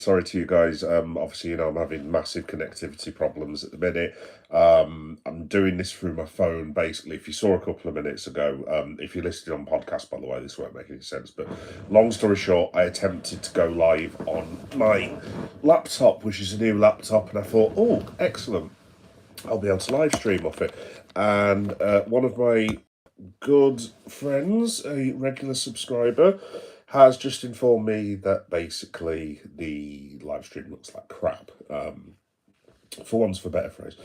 sorry to you guys. Obviously, I'm having massive connectivity problems at the minute. I'm doing this through my phone. Basically, if you saw a couple of minutes ago, if you're listening on podcast, by the way, this won't make any sense. But long story short, I attempted to go live on my laptop, which is a new laptop, and I thought, oh, excellent, I'll be able to live stream off it. And one of my good friends, a regular subscriber, has just informed me that basically the live stream looks like crap. For once, for better phrase.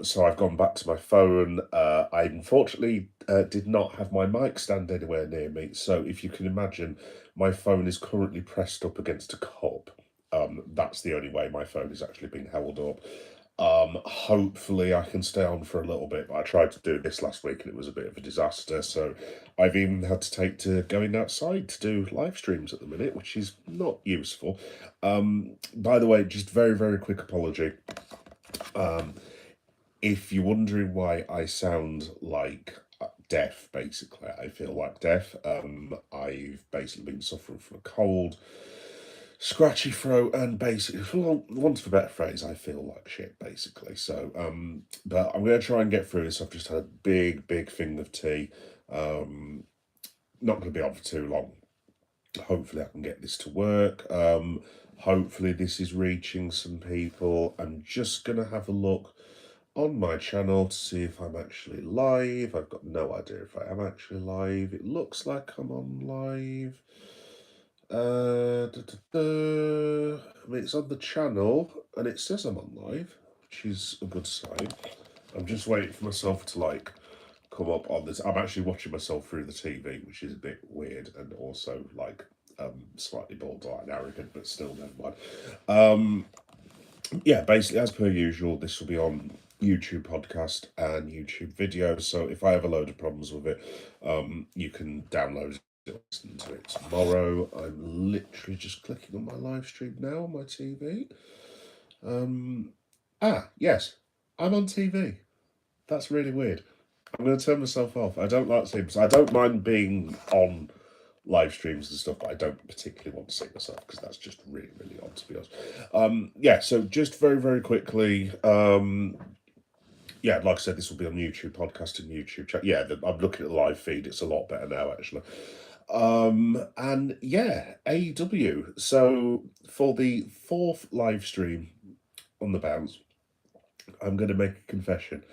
So I've gone back to my phone. I unfortunately did not have my mic stand anywhere near me. So if you can imagine, my phone is currently pressed up against a cup. That's the only way my phone is actually being held up. Hopefully I can stay on for a little bit, but I tried to do this last week and it was a bit of a disaster. So I've even had to take to going outside to do live streams at the minute, which is not useful. By the way, just very, very quick apology. If you're wondering why I sound like deaf, basically, I feel like deaf. I've basically been suffering from a cold, scratchy throat, and basically, for want of a better phrase, I feel like shit, basically. So, but I'm going to try and get through this. I've just had a big, big thing of tea. Not going to be on for too long. Hopefully I can get this to work. Hopefully this is reaching some people. I'm just going to have a look on my channel to see if I'm actually live. I've got no idea if I am actually live. It looks like I'm on live. I mean, it's on the channel and it says I'm on live, which is a good sign. I'm just waiting for myself to like come up on this. I'm actually watching myself through the TV, which is a bit weird and also like slightly borderline arrogant, but still never mind. Yeah, basically as per usual, this will be on YouTube podcast and YouTube video. So if I have a load of problems with it, you can download it, listen to it tomorrow. I'm literally just clicking on my live stream now on my TV. Yes, I'm on TV. That's really weird. I'm going to turn myself off. I don't like seeing. I don't mind being on live streams and stuff, but I don't particularly want to see myself because that's just really, really odd, to be honest. Yeah, so just very, very quickly. Yeah, like I said, this will be on YouTube podcast and YouTube chat. Yeah, I'm looking at the live feed. It's a lot better now, actually. And yeah, AEW. So for the fourth live stream on the bounce, I'm going to make a confession.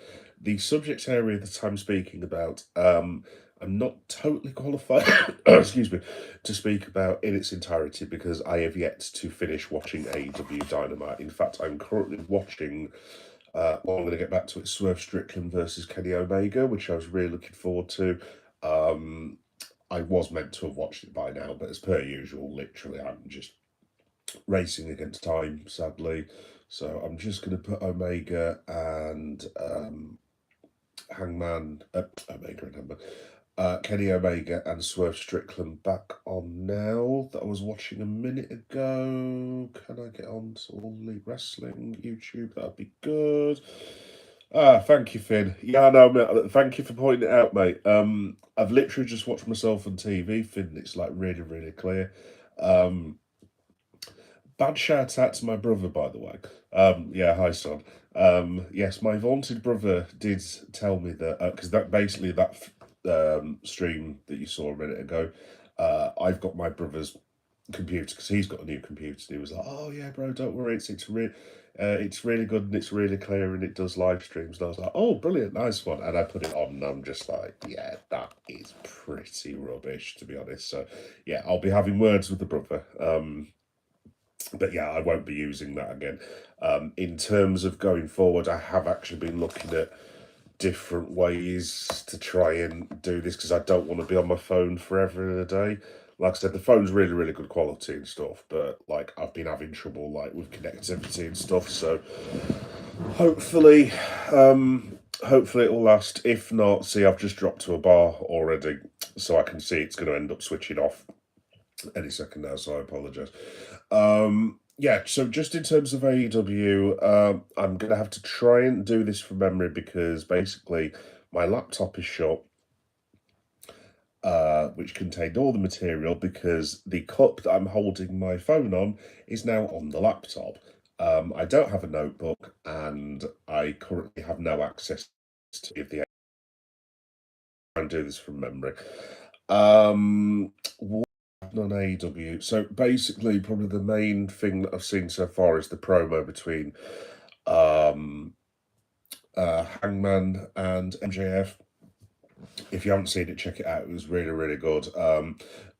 The subject area that I'm speaking about, I'm not totally qualified, excuse me, to speak about in its entirety because I have yet to finish watching AEW Dynamite. In fact, I'm currently watching, well, I'm going to get back to it, Swerve Strickland versus Kenny Omega, which I was really looking forward to. I was meant to have watched it by now, but as per usual, literally, I'm just racing against time, sadly. So I'm just going to put Omega and Omega and Hangman, Kenny Omega and Swerve Strickland back on now that I was watching a minute ago. Can I get on to All Elite Wrestling YouTube? That'd be good. Thank you, Finn. Yeah, no, mate, thank you for pointing it out, mate. I've literally just watched myself on TV, Finn. It's like really, really clear. Bad shout out to my brother, by the way. Yeah, hi, son. Yes, my vaunted brother did tell me that because that basically that stream that you saw a minute ago, I've got my brother's computer because he's got a new computer. And he was like, "Oh yeah, bro, don't worry, it's really good and it's really clear and it does live streams." And I was like, "Oh, brilliant, nice one." And I put it on and I'm just like, "Yeah, that is pretty rubbish, to be honest." So yeah, I'll be having words with the brother. But yeah, I won't be using that again. In terms of going forward, I have actually been looking at different ways to try and do this because I don't want to be on my phone forever in a day. Like I said, the phone's really, really good quality and stuff, but like I've been having trouble like with connectivity and stuff. So hopefully, hopefully it will last. If not, see, I've just dropped to a bar already, so I can see it's going to end up switching off any second now. So I apologise. Yeah, so just in terms of AEW, I'm going to have to try and do this from memory because basically my laptop is shut. which contained all the material because the cup that I'm holding my phone on is now on the laptop. I don't have a notebook and I currently have no access to give the and do this from memory. What happened on AEW? So basically, probably the main thing that I've seen so far is the promo between um, Hangman and MJF. If you haven't seen it, check it out. It was really, really good.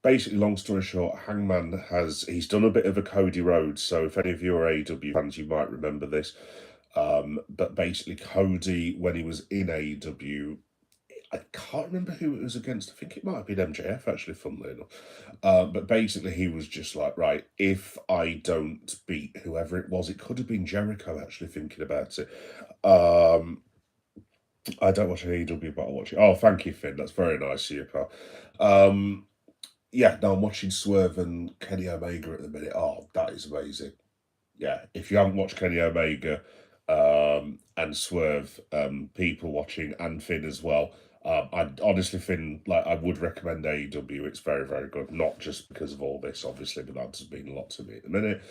Basically, long story short, Hangman he's done a bit of a Cody Rhodes. So if any of you are AEW fans, you might remember this. But basically, Cody, when he was in AEW, I can't remember who it was against. I think it might have been MJF, actually, funnily enough. But basically, he was just like, right, if I don't beat whoever it was, it could have been Jericho, actually, thinking about it. I don't watch AEW, but I'll watch it. Oh, thank you, Finn. That's very nice of you, pal. Yeah, no, I'm watching Swerve and Kenny Omega at the minute. Oh, that is amazing. Yeah, if you haven't watched Kenny Omega and Swerve, people watching, and Finn as well, I honestly, Finn, like, I would recommend AEW. It's very, very good. Not just because of all this, obviously, but that's been a lot to me at the minute.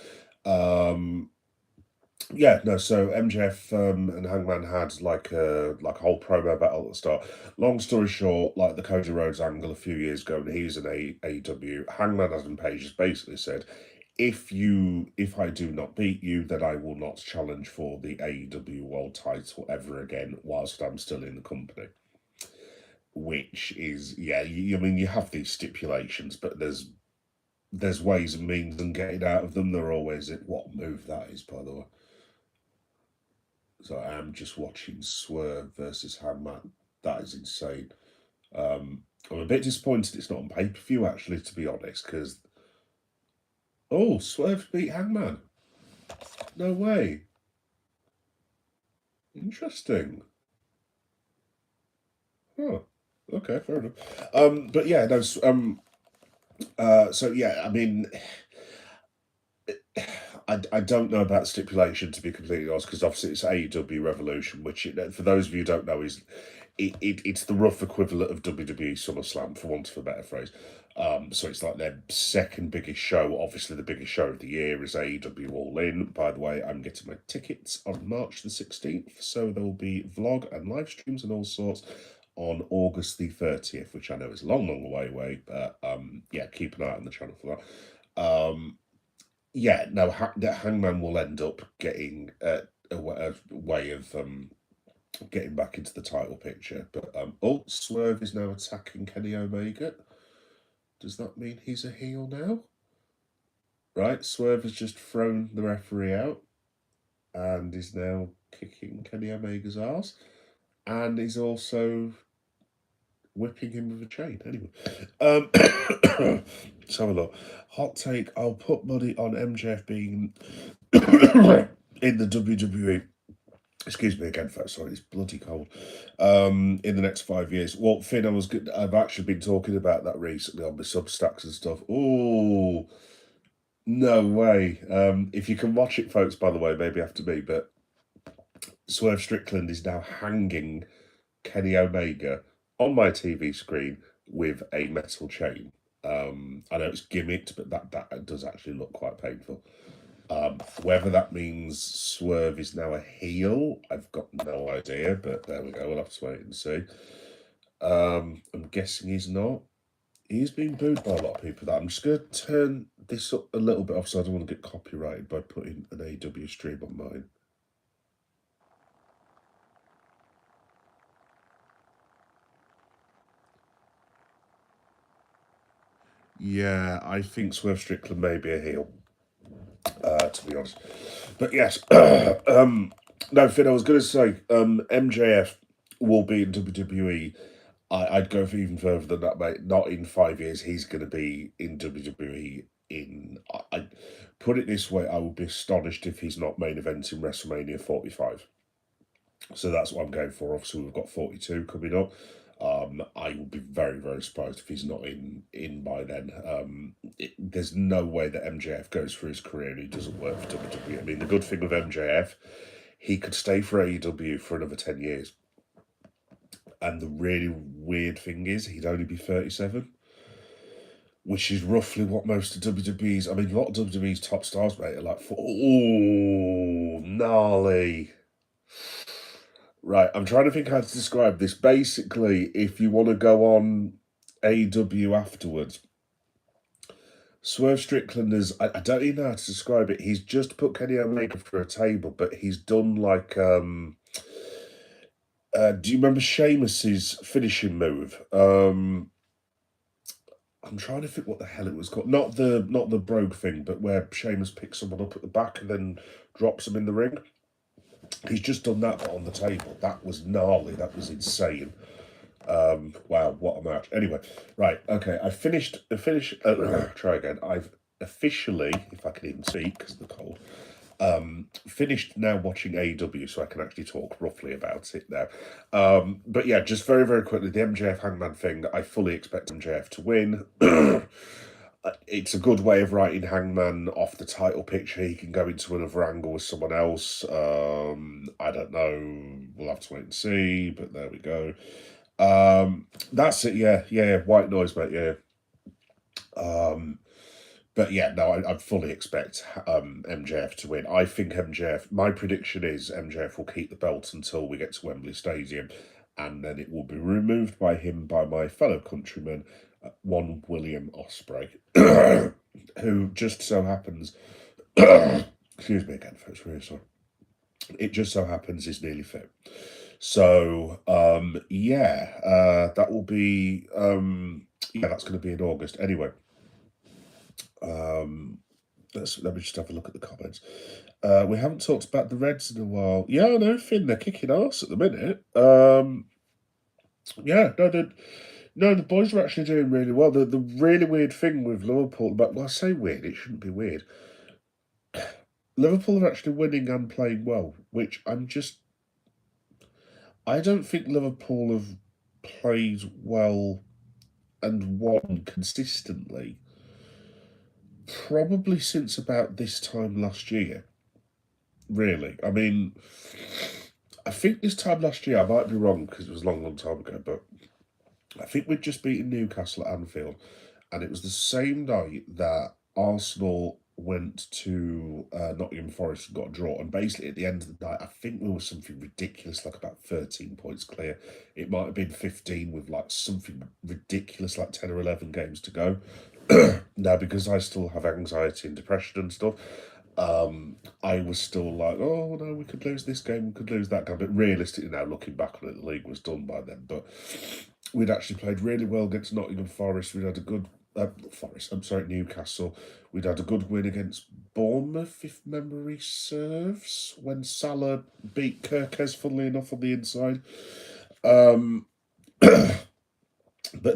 Yeah, no. So MJF and Hangman had like a whole promo battle at the start. Long story short, like the Cody Rhodes angle a few years ago, and he's an AEW. Hangman Adam Page has basically said, if I do not beat you, then I will not challenge for the AEW World Title ever again whilst I'm still in the company. Which is, yeah, I mean, you have these stipulations, but there's ways and means and getting out of them. They're always it. What move that is, by the way. So I am just watching Swerve versus Hangman. That is insane. I'm a bit disappointed it's not on pay-per-view, actually, to be honest, because... Oh, Swerve beat Hangman. No way. Interesting. Huh. Okay, fair enough. But yeah, no, so yeah, I mean... I don't know about stipulation, to be completely honest, because obviously it's AEW Revolution, which, for those of you who don't know, is it's the rough equivalent of WWE SummerSlam, for want of a better phrase. So it's like their second biggest show. Obviously, the biggest show of the year is AEW All In. By the way, I'm getting my tickets on March the 16th, so there will be vlog and live streams and all sorts on August the 30th, which I know is a long, long way, but yeah, keep an eye on the channel for that. Yeah, no, Hangman will end up getting a way of getting back into the title picture. But Swerve is now attacking Kenny Omega. Does that mean he's a heel now? Right, Swerve has just thrown the referee out and is now kicking Kenny Omega's ass, and he's also whipping him with a chain. Anyway, let's have a look. Hot take: I'll put money on MJF being in the WWE. Excuse me again, folks. Sorry, it's bloody cold. In the next 5 years. Well, Finn, I've actually been talking about that recently on my Substacks and stuff. Oh, no way. If you can watch it, folks, by the way, maybe after me, but Swerve Strickland is now hanging Kenny Omega on my TV screen with a metal chain. I know it's gimmicked, but that does actually look quite painful. Whether that means Swerve is now a heel, I've got no idea, but there we go. We'll have to wait and see. I'm guessing he's not. He's been booed by a lot of people. I'm just going to turn this up a little bit off so I don't want to get copyrighted by putting an AW stream on mine. Yeah, I think Swerve Strickland may be a heel, to be honest. But yes, no, Finn, I was going to say, MJF will be in WWE. I'd go for even further than that, mate. Not in 5 years. He's going to be in WWE in... I put it this way, I would be astonished if he's not main eventing WrestleMania 45. So that's what I'm going for. Obviously, we've got 42 coming up. I would be very, very surprised if he's not in by then. There's no way that MJF goes for his career and he doesn't work for WWE. I mean, the good thing with MJF, he could stay for AEW for another 10 years. And the really weird thing is, he'd only be 37, which is roughly what most of WWE's. I mean, a lot of WWE's top stars, mate, are like, oh, gnarly. Right, I'm trying to think how to describe this. Basically, if you want to go on AW afterwards, Swerve Strickland is, I don't even know how to describe it. He's just put Kenny Omega through a table, but he's done like, do you remember Sheamus's finishing move? I'm trying to think what the hell it was called. Not the brogue thing, but where Sheamus picks someone up at the back and then drops them in the ring. He's just done that but on the table. That was gnarly. That was insane. Wow, what a match. Anyway, right, okay. Try again. I've officially, if I can even speak because of the cold, finished now watching AEW, so I can actually talk roughly about it now. But yeah, just very, very quickly, the MJF Hangman thing, I fully expect MJF to win. It's a good way of writing Hangman off the title picture. He can go into another angle with someone else. I don't know. We'll have to wait and see, but there we go. That's it. Yeah. White noise, mate. Yeah. But yeah, no, I fully expect MJF to win. I think MJF. My prediction is MJF will keep the belt until we get to Wembley Stadium, and then it will be removed by him by my fellow countryman, one William Ospreay, who just so happens. Excuse me again, folks. Really sorry. It just so happens is nearly fit. So that will be that's going to be in August anyway. Let me just have a look at the comments. We haven't talked about the Reds in a while. Yeah, I know, Finn, they're kicking ass at the minute. The boys are actually doing really well. The really weird thing with Liverpool, but I say weird, it shouldn't be weird. Liverpool are actually winning and playing well, which I don't think Liverpool have played well and won consistently probably since about this time last year. Really. I mean, I think this time last year, I might be wrong because it was a long, long time ago, but I think we'd just beaten Newcastle at Anfield, and it was the same night that Arsenal went to Nottingham Forest and got a draw. And basically, at the end of the night, I think we were something ridiculous, like about 13 points clear. It might have been 15 with like something ridiculous, like 10 or 11 games to go. Now, because I still have anxiety and depression and stuff, I was still like, oh no, we could lose this game, we could lose that game. But realistically, now looking back on it, the league was done by then. But we'd actually played really well against Nottingham Forest. We'd had a good Newcastle. We'd had a good win against Bournemouth, if memory serves, when Salah beat Kirkes, funnily enough, on the inside. But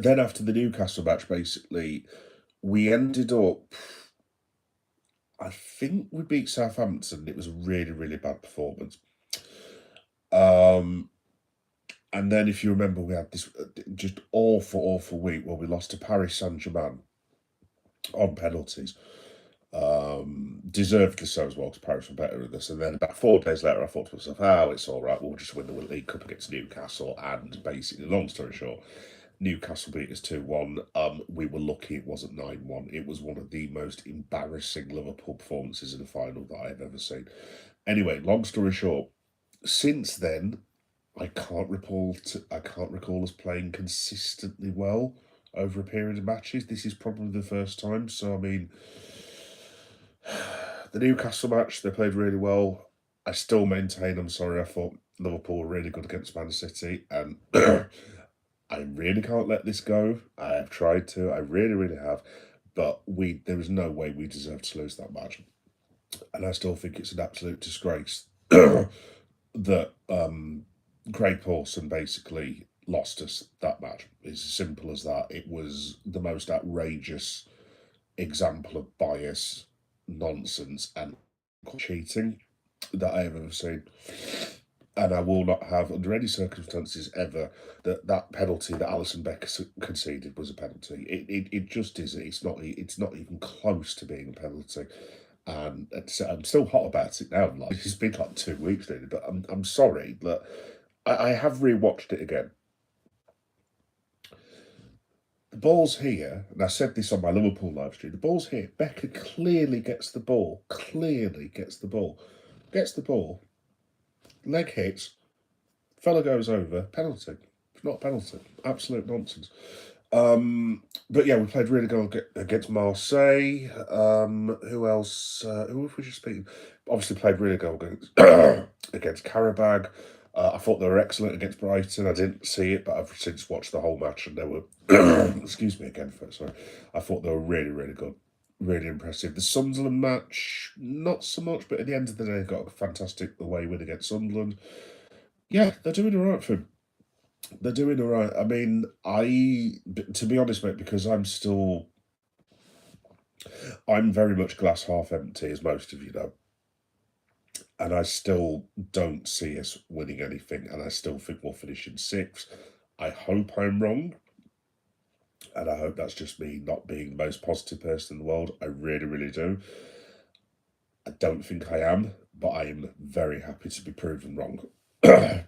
then after the Newcastle match, basically, we ended up. I think we beat Southampton. It was a really, really bad performance. And then, if you remember, we had this just awful week where we lost to Paris Saint-Germain on penalties. Deservedly so as well, because Paris were better than us. And then about 4 days later, I thought to myself, it's all right, we'll just win the League Cup against Newcastle. And basically, long story short, Newcastle beat us 2-1. We were lucky it wasn't 9-1. It was one of the most embarrassing Liverpool performances in a final that I've ever seen. Anyway, long story short, since then, I can't recall us playing consistently well over a period of matches. This is probably the first time. So I mean, the Newcastle match, they played really well. I still maintain, I thought Liverpool were really good against Man City, and I really can't let this go. I have tried to. I really, really have. But there was no way we deserved to lose that match. And I still think it's an absolute disgrace that Craig Pawson basically lost us that match. It's as simple as that. It was the most outrageous example of bias, nonsense, and cheating that I have ever seen. And I will not have, under any circumstances ever, that penalty that Alisson Becker conceded was a penalty. It just isn't. It's not even close to being a penalty. And I'm still hot about it now. Like, it's been like 2 weeks, really. But I'm sorry that I have rewatched it again. The ball's here, and I said this on my Liverpool live stream. The ball's here. Becker clearly gets the ball. Gets the ball. Leg hits. Fella goes over. Penalty. It's not a penalty. Absolute nonsense. But yeah, we played really good against Marseille. Who else? Who have we just beaten? Obviously played really good against against Karabag. I thought they were excellent against Brighton. I didn't see it, but I've since watched the whole match, and they were excuse me again for sorry. I thought they were really, really good, really impressive. The Sunderland match, not so much, but at the end of the day, got a fantastic away win against Sunderland. Yeah, they're doing all right for. They're doing all right. I mean, to be honest, mate, because I'm very much glass half empty, as most of you know, and I still don't see us winning anything, and I still think we'll finish in sixth. I hope I'm wrong, and I hope that's just me not being the most positive person in the world. I really, really do. I don't think I am, but I am very happy to be proven wrong.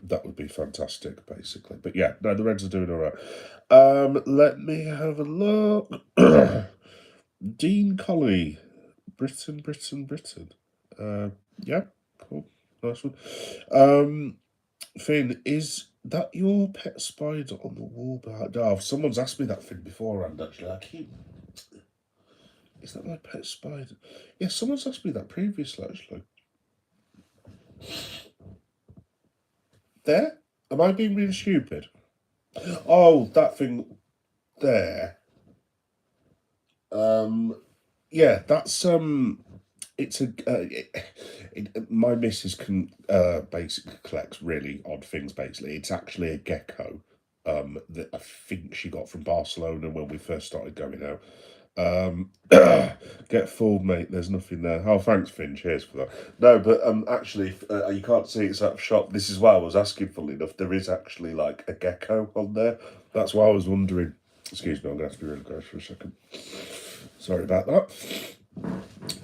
That would be fantastic, basically. But yeah, no, the Reds are doing all right. Let me have a look. Dean Colley, Britain. Yeah, cool, nice one. Finn, is that your pet spider on the wall behind? Oh, someone's asked me that thing beforehand. Actually, is that my pet spider? Yeah, someone's asked me that previously. Actually, there. Am I being really stupid? Oh, that thing there. Yeah, that's it's a my missus can basically collects really odd things. Basically, it's actually a gecko that I think she got from Barcelona when we first started going out. Get fooled, mate. There's nothing there. Oh, thanks, Finn. Cheers for that. No, but actually, you can't see it's out of shop. This is why I was asking. Funnily enough, there is actually like a gecko on there. That's why I was wondering. Excuse me, I'm gonna have to be really gross for a second. Sorry about that.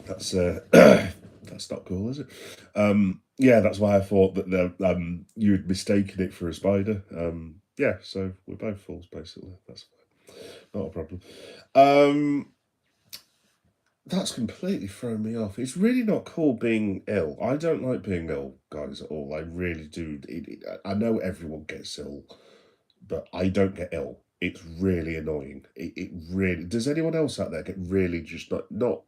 That's that's not cool, is it? Yeah, that's why I thought that you'd mistaken it for a spider. Yeah, so we're both fools basically. That's fine. Not a problem. That's completely thrown me off. It's really not cool being ill. I don't like being ill, guys, at all. I really do. I know everyone gets ill, but I don't get ill. It's really annoying. It really. Does anyone else out there get really just not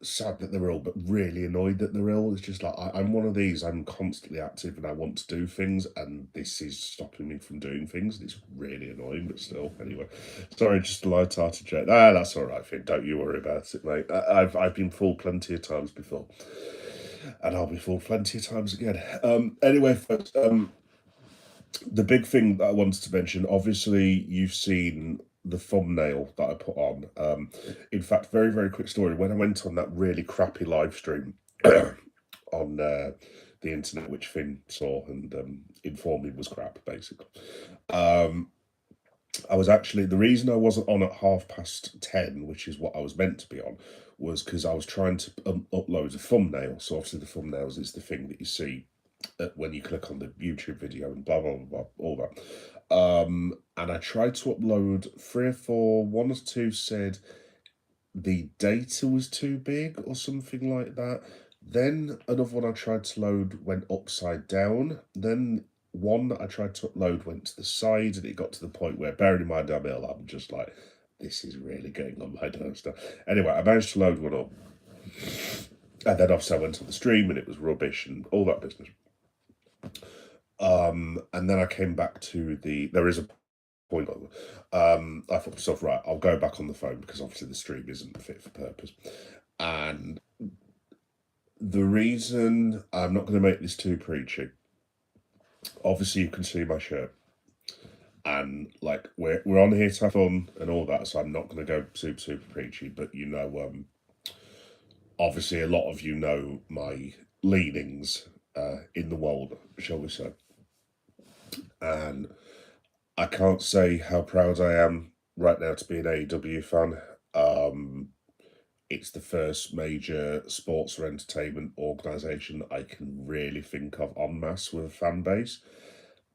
sad that they're ill, but really annoyed that they're ill? It's just like I'm one of these. I'm constantly active and I want to do things, and this is stopping me from doing things. And it's really annoying, but still. Anyway, sorry, just a light-hearted joke. That's all right, Finn. Don't you worry about it, mate. I've been fooled plenty of times before, and I'll be fooled plenty of times again. Anyway, folks. The big thing that I wanted to mention, obviously, you've seen the thumbnail that I put on. In fact, very, very quick story. When I went on that really crappy live stream on the internet, which Finn saw and informed me was crap, basically. I was actually, the reason I wasn't on at 10:30, which is what I was meant to be on, was because I was trying to upload a thumbnail. So obviously the thumbnails is the thing that you see when you click on the YouTube video and blah, blah, blah, blah, all that. And I tried to upload 3 or 4, 1 or 2 said the data was too big or something like that. Then another one I tried to load went upside down. Then one that I tried to upload went to the side, and it got to the point where, bearing in mind I'm ill, I'm just like, this is really getting on my nerves now. Anyway, I managed to load one up. And then obviously I went on the stream and it was rubbish and all that business. And then I came back to there is a point on I thought to myself, right, I'll go back on the phone because obviously the stream isn't fit for purpose. And the reason I'm not going to make this too preachy, obviously you can see my shirt. And like we're on here to have fun and all that, so I'm not going to go super preachy. But you know, obviously a lot of you know my leanings in the world, shall we say. And I can't say how proud I am right now to be an AEW fan. It's the first major sports or entertainment organisation I can really think of en masse with a fan base.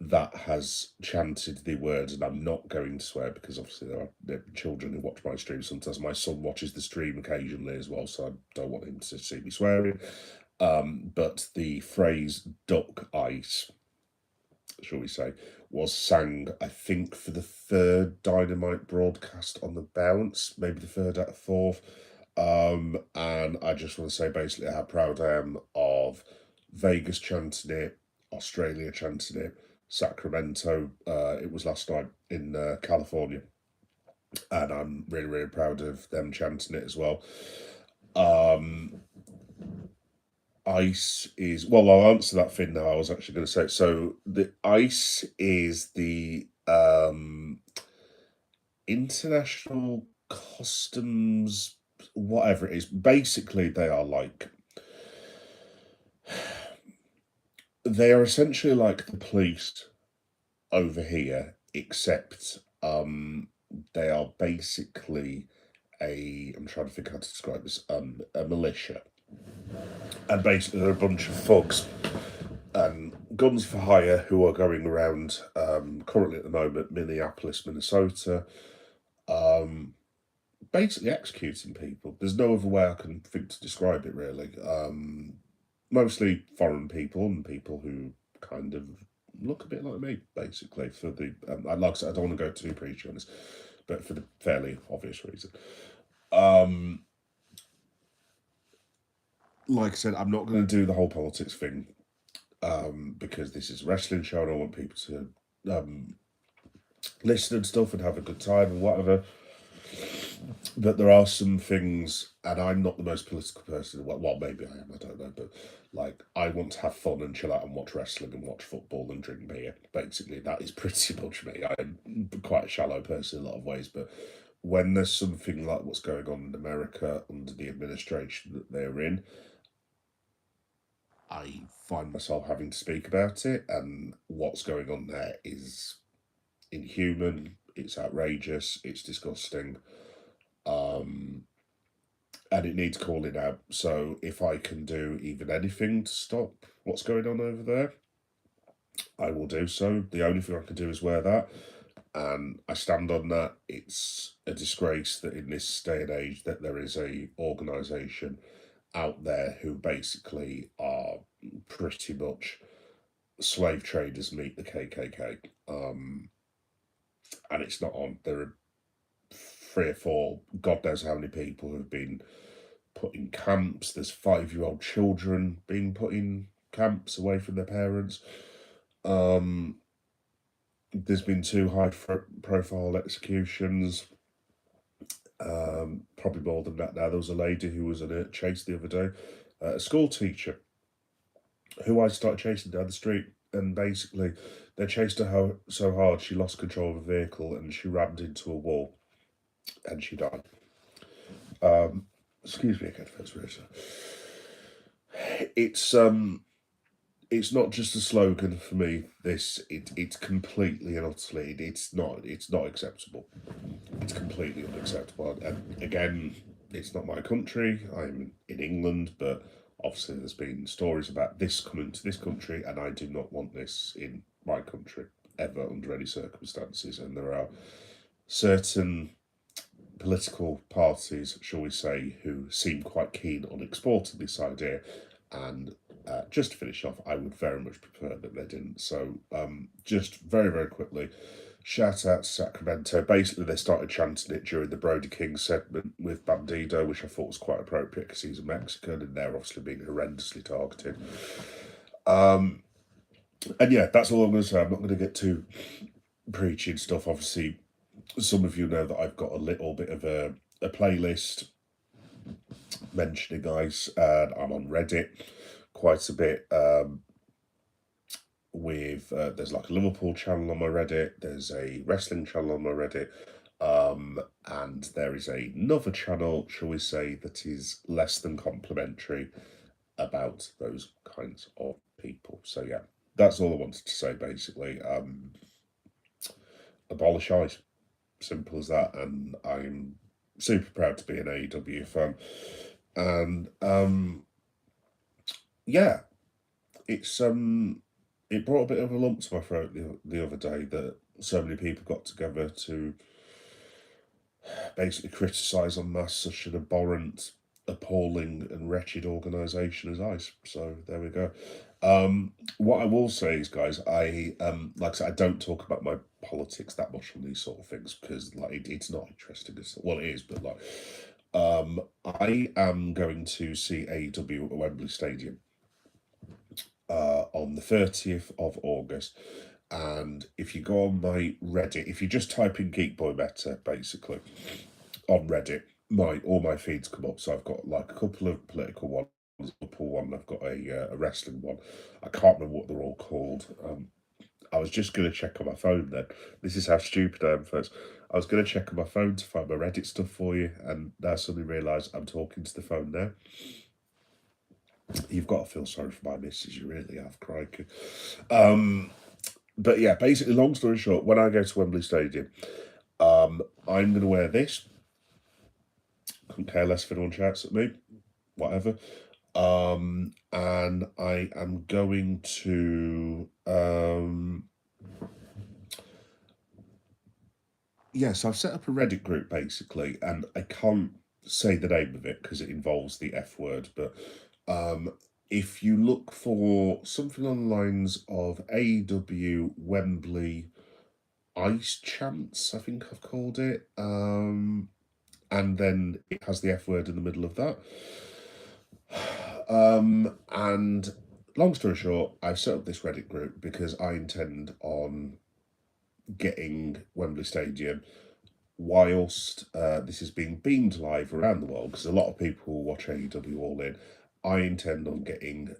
that has chanted the words, and I'm not going to swear because obviously there are children who watch my stream sometimes. My son watches the stream occasionally as well, so I don't want him to see me swearing. But the phrase duck ice, shall we say, was sang, I think, for the third Dynamite broadcast on the bounce, maybe the third out of fourth. And I just want to say basically how proud I am of Vegas chanting it, Australia chanting it, Sacramento, it was last night in California, and I'm really, really proud of them chanting it as well. Ice is, well, I'll answer that thing now. I was actually going to say, so the ice is the international customs, whatever it is. Basically, they are like, they are essentially like the police over here, except they are basically I'm trying to think how to describe this, a militia. And basically they're a bunch of thugs and guns for hire who are going around, currently at the moment, Minneapolis, Minnesota, basically executing people. There's no other way I can think to describe it, really. Mostly foreign people and people who kind of look a bit like me, basically, for the, like I said, I don't want to go too preachy on this, but for the fairly obvious reason. Like I said, I'm not going to do the whole politics thing, because this is a wrestling show and I want people to listen and stuff and have a good time and whatever. But there are some things, and I'm not the most political person. Well, maybe I am, I don't know. But like, I want to have fun and chill out and watch wrestling and watch football and drink beer. Basically, that is pretty much me. I'm quite a shallow person in a lot of ways, but when there's something like what's going on in America under the administration that they're in, I find myself having to speak about it, and what's going on there is inhuman, it's outrageous, it's disgusting, and it needs calling out. So if I can do even anything to stop what's going on over there, I will do so. The only thing I can do is wear that, and I stand on that. It's a disgrace that in this day and age that there is a organisation out there who basically are pretty much slave traders meet the KKK. And it's not on. There are 3 or 4, God knows how many people who've been put in camps. There's 5-year-old children being put in camps away from their parents. There's been 2 high-profile executions. Probably more than that now. There was a lady who was in a chase the other day, a school teacher, who I started chasing down the street, and basically they chased her so hard she lost control of a vehicle and she rammed into a wall, and she died. Excuse me again, folks. It's not just a slogan for me. It's completely and utterly, it's not acceptable. It's completely unacceptable. And again, it's not my country. I'm in England, but obviously there's been stories about this coming to this country, and I do not want this in my country ever under any circumstances. And there are certain political parties, shall we say, who seem quite keen on exporting this idea. And just to finish off, I would very much prefer that they didn't. So just very, very quickly, shout out to Sacramento. Basically, they started chanting it during the Brody King segment with Bandido, which I thought was quite appropriate because he's a Mexican and they're obviously being horrendously targeted. And yeah, that's all I'm going to say. I'm not going to get too preachy and stuff. Obviously, some of you know that I've got a little bit of a playlist mentioning ice, and I'm on Reddit quite a bit. With there's like a Liverpool channel on my Reddit, there's a wrestling channel on my Reddit, and there is another channel, shall we say, that is less than complimentary about those kinds of people. So yeah, that's all I wanted to say basically. Abolish ice, simple as that. And I'm super proud to be an AEW fan, and yeah, it's it brought a bit of a lump to my throat the other day that so many people got together to basically criticise en masse such an abhorrent, appalling, and wretched organisation as ICE. So there we go. What I will say is, guys, I like I said, I don't talk about my politics that much on these sort of things because like it's not interesting. Well, it is, but like, I am going to see AEW at Wembley Stadium on the 30th of August. And if you go on my Reddit, if you just type in Geek Boy Meta, basically, on Reddit, all my feeds come up. So I've got like a couple of political ones, a football one, I've got a wrestling one. I can't remember what they're all called. I was just going to check on my phone then. This is how stupid I am, folks. I was going to check on my phone to find my Reddit stuff for you, and now I suddenly realise I'm talking to the phone now. You've got to feel sorry for my missus, you really have, crikey. But yeah, basically, long story short, when I go to Wembley Stadium, I'm going to wear this. Couldn't care less if anyone shouts at me, whatever. And I am going to yes, I've set up a Reddit group basically, and I can't say the name of it because it involves the F word, but if you look for something on the lines of AEW Wembley Ice Chants, I think I've called it, and then it has the F word in the middle of that. And long story short, I've set up this Reddit group because I intend on getting Wembley Stadium whilst this is being beamed live around the world, because a lot of people watch AEW All In. I intend on getting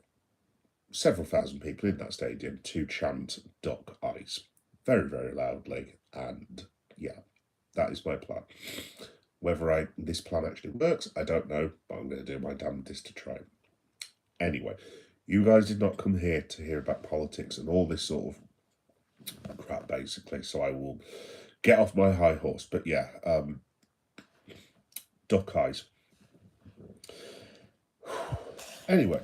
several thousand people in that stadium to chant Duck Ice very, very loudly, and yeah, that is my plan. Whether this plan actually works, I don't know, but I'm going to do my damnedest to try. Anyway, you guys did not come here to hear about politics and all this sort of crap, basically, so I will get off my high horse. But yeah, Duck Eyes. Anyway,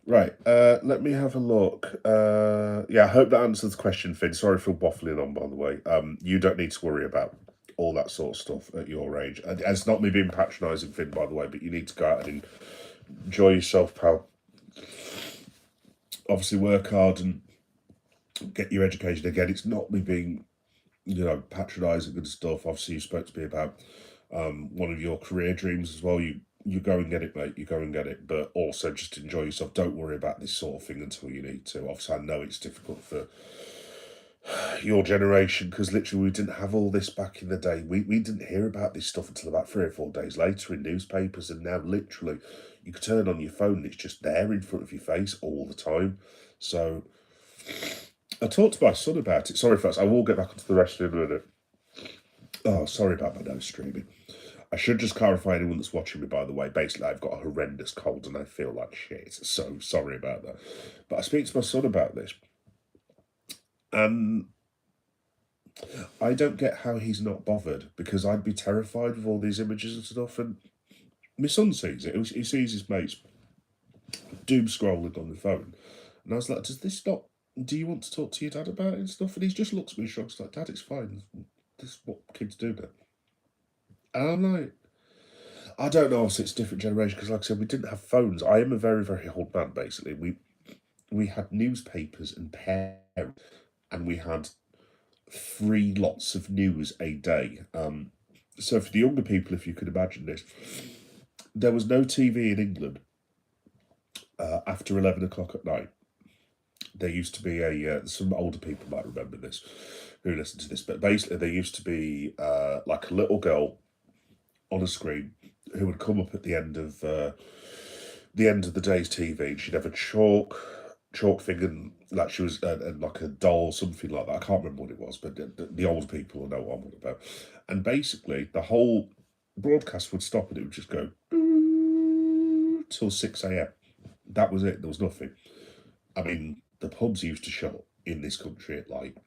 right, let me have a look. Yeah, I hope that answers the question, Finn. Sorry for waffling on, by the way. You don't need to worry about all that sort of stuff at your age. And it's not me being patronising, Finn, by the way, but you need to go out and enjoy yourself, pal. Obviously, work hard and get your education. Again, it's not me being, patronising and stuff. Obviously, you spoke to me about one of your career dreams as well. You go and get it, mate. You go and get it. But also just enjoy yourself. Don't worry about this sort of thing until you need to. Obviously, I know it's difficult for your generation because literally we didn't have all this back in the day. We didn't hear about this stuff until about 3 or 4 days later in newspapers. And now literally you could turn on your phone and it's just there in front of your face all the time. So I talked to my son about it. Sorry, folks. I will get back onto the rest in a minute. Oh, sorry about my nose streaming. I should just clarify anyone that's watching me, by the way. Basically, I've got a horrendous cold and I feel like shit. So sorry about that. But I speak to my son about this. And I don't get how he's not bothered, because I'd be terrified with all these images and stuff. And my son sees it. He sees his mates doom scrolling on the phone. And I was like, do you want to talk to your dad about it and stuff? And he just looks at me and shrugs like, Dad, it's fine. This is what kids do now. And I'm like, I don't know if it's a different generation, because like I said, we didn't have phones. I am a very, very old man, basically. We had newspapers and parents, and we had 3 lots of news a day. So for the younger people, if you could imagine this, there was no TV in England after 11 o'clock at night. There used to be some older people might remember this, who listen to this, but basically there used to be like a little girl on a screen who would come up at the end of the day's TV, and she'd have a chalk thing, and like she was and like a doll, something like that. I can't remember what it was, but the old people will know what I'm on about. And basically the whole broadcast would stop and it would just go till 6 a.m. That was it. There was nothing. I mean, the pubs used to shut in this country at like,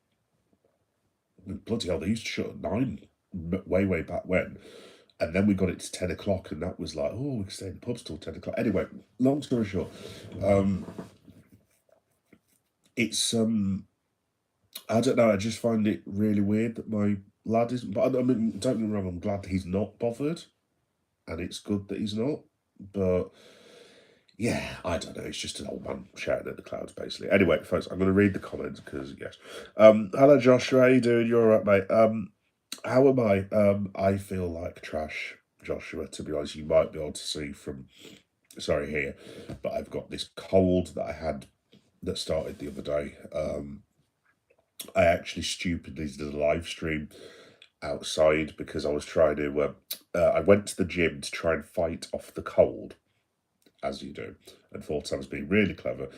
bloody hell, they used to shut at 9 way back when. And then we got it to 10 o'clock, and that was like, oh, we can stay in the pubs till 10 o'clock. Anyway, long story short, it's I don't know. I just find it really weird that my lad isn't. But I mean, don't get me wrong. I'm glad he's not bothered, and it's good that he's not. But yeah, I don't know. It's just an old man shouting at the clouds, basically. Anyway, folks, I'm going to read the comments because yes. Hello, Joshua. How you doing? You're all right, mate. How am I? I feel like trash, Joshua. To be honest, you might be able to see from sorry here, but I've got this cold that I had that started the other day. I actually stupidly did a live stream outside because I was trying to. I went to the gym to try and fight off the cold, as you do, and thought I was being really clever.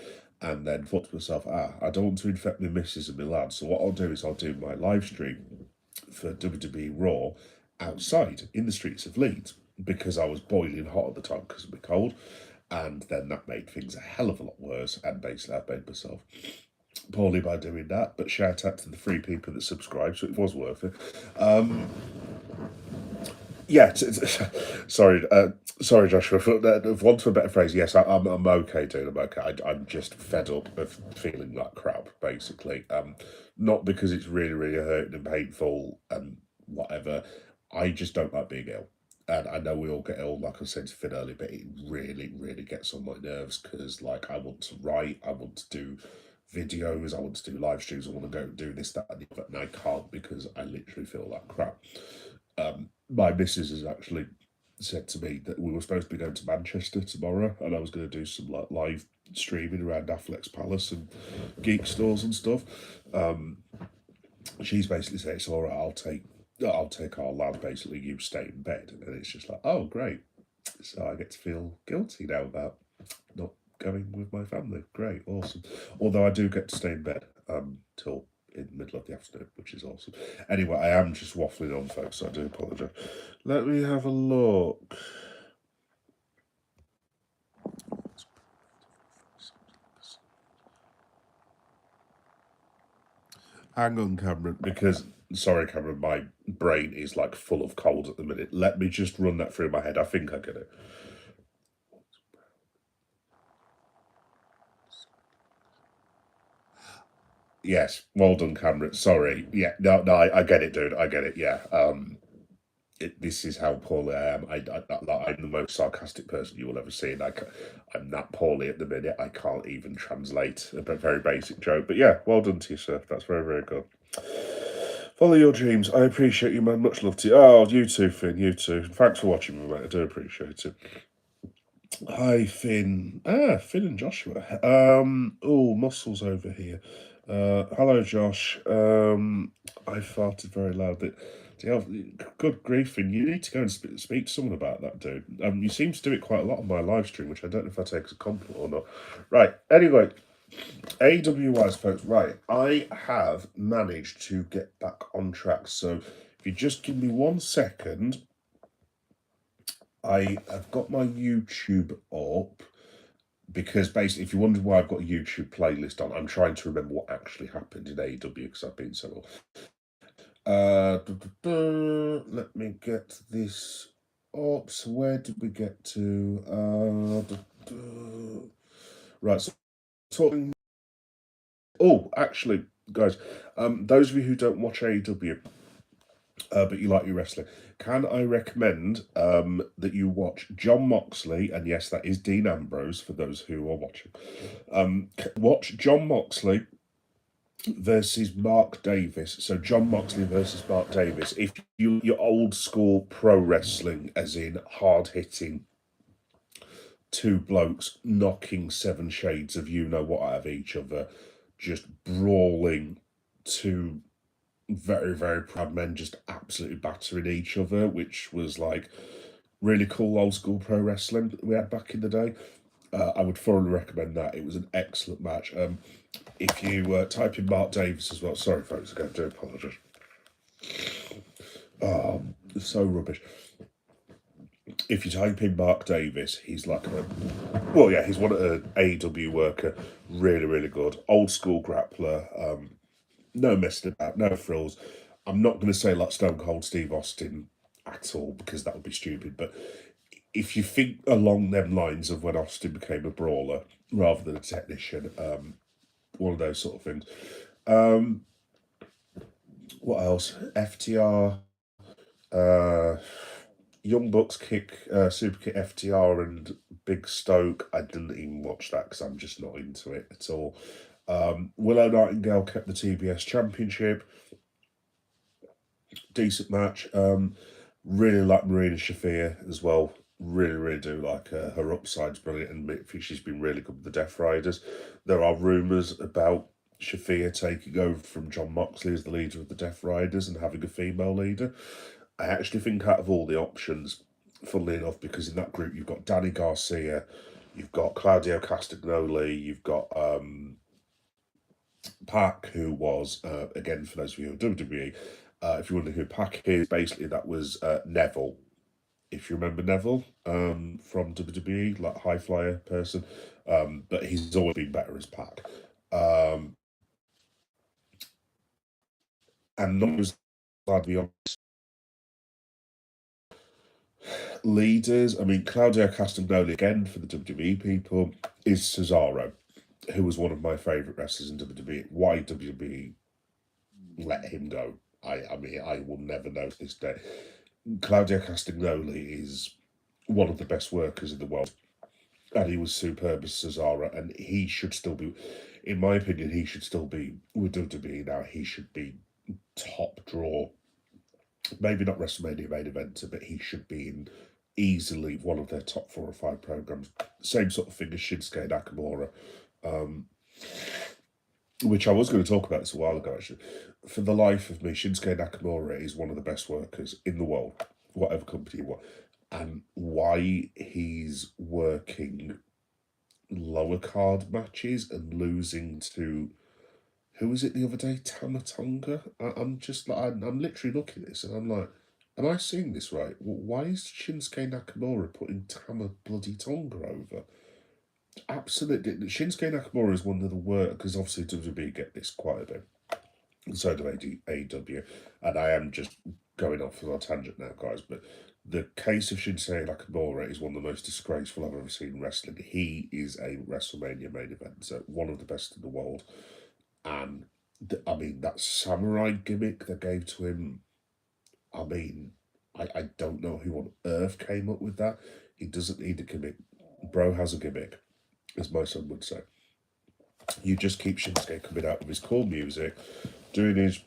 And then thought to myself, I don't want to infect my missus and my lad. So what I'll do is I'll do my live stream for WWE Raw outside in the streets of Leeds because I was boiling hot at the time because of the cold. And then that made things a hell of a lot worse. And basically, I made myself poorly by doing that. But shout out to the 3 people that subscribed, so it was worth it. Yeah, sorry, sorry, Joshua. For want of a better phrase, yes, I'm okay, dude. I'm okay. I'm just fed up of feeling like crap, basically. Not because it's really, really hurting and painful and whatever. I just don't like being ill, and I know we all get ill, like I said to Finn earlier, but it really, really gets on my nerves because, like, I want to write, I want to do videos, I want to do live streams, I want to go do this, that, and the other, and I can't because I literally feel like crap. My missus has actually said to me that we were supposed to be going to Manchester tomorrow, and I was going to do some like live streaming around Affleck's Palace and geek stores and stuff. She's basically said it's all right. I'll take our lad. Basically, you stay in bed, and it's just like, oh great. So I get to feel guilty now about not going with my family. Great, awesome. Although I do get to stay in bed till in the middle of the afternoon, which is awesome. Anyway, I am just waffling on, folks, so I do apologise. Let me have a look. Hang on, Cameron, because sorry, Cameron, my brain is like full of cold at the minute. Let me just run that through my head. I think I get it. Yes, well done, Cameron. Sorry. Yeah, no, I get it, dude. I get it. Yeah. This is how poorly I am. I'm the most sarcastic person you will ever see, and I'm that poorly at the minute. I can't even translate a very basic joke. But yeah, well done to you, sir. That's very, very good. Follow your dreams. I appreciate you, man. Much love to you. Oh, you too, Finn. You too. Thanks for watching me, mate. I do appreciate it. Hi, Finn. Finn and Joshua. Oh, Muscles over here. Hello, Josh. I farted very loud. Good grief, Finn. You need to go and speak to someone about that, dude. You seem to do it quite a lot on my live stream, which I don't know if I take as a compliment or not. Right. Anyway, AEW wise, folks. Right. I have managed to get back on track. So, if you just give me 1 second. I have got my YouTube up because basically, if you wonder why I've got a YouTube playlist on, I'm trying to remember what actually happened in AEW because I've been so let me get this up. So where did we get to? Right, so talking. Oh, actually, guys, those of you who don't watch AEW, but you like your wrestling, can I recommend that you watch John Moxley? And yes, that is Dean Ambrose for those who are watching. Watch John Moxley versus Mark Davis. So John Moxley versus Mark Davis. If you're old school pro wrestling, as in hard hitting, 2 blokes knocking 7 shades of you know what out of each other, just brawling 2 very, very proud men just absolutely battering each other, which was like really cool old school pro wrestling that we had back in the day. I would thoroughly recommend that. It was an excellent match. If you type in Mark Davis as well, sorry folks, I do apologise. Oh, it's so rubbish. If you type in Mark Davis, he's like he's one of an AEW worker, really, really good. Old school grappler, no messing about, no frills. I'm not going to say like Stone Cold Steve Austin at all because that would be stupid. But if you think along them lines of when Austin became a brawler rather than a technician, one of those sort of things. Um, what else? FTR, uh, Young Bucks kick, super kick FTR and Big Stoke. I didn't even watch that because I'm just not into it at all. Willow Nightingale kept the TBS Championship. Decent match. Really like Marina Shafir as well. Really, really do like her. Her upside's brilliant, and I think she's been really good with the Death Riders. There are rumours about Shafir taking over from John Moxley as the leader of the Death Riders and having a female leader. I actually think out of all the options, funnily enough, because in that group you've got Danny Garcia, you've got Claudio Castagnoli, you've got Pac, who was, again, for those of you who are WWE, if you wonder who Pac is, basically that was Neville. If you remember Neville from WWE, like high flyer person, but he's always been better as Pac. And not as glad to be honest, leaders. I mean, Claudio Castagnoli, again, for the WWE people, is Cesaro, who was one of my favourite wrestlers in WWE. Why WWE let him go? I mean, I will never know to this day. Claudio Castagnoli is one of the best workers in the world, and he was superb as Cesaro, and he should still be, in my opinion, he should still be with WWE now. He should be top draw, maybe not WrestleMania main eventer, but he should be in easily one of their top 4 or 5 programs. Same sort of thing as Shinsuke Nakamura, which I was going to talk about this a while ago, actually. For the life of me, Shinsuke Nakamura is one of the best workers in the world, whatever company you want. And why he's working lower card matches and losing to, who was it the other day? Tamatonga? I'm just like, I'm literally looking at this and I'm like, am I seeing this right? Why is Shinsuke Nakamura putting Tama bloody Tonga over? Absolutely. Shinsuke Nakamura is one of the worst, because obviously WWE get this quite a bit. So do AEW. And I am just going off on a tangent now, guys, but the case of Shinsuke Nakamura is one of the most disgraceful I've ever seen in wrestling. He is a WrestleMania main event, so one of the best in the world. And I mean, that samurai gimmick they gave to him, I mean, I don't know who on earth came up with that. He doesn't need a gimmick. Bro has a gimmick, as my son would say. You just keep Shinsuke coming out with his cool music, doing his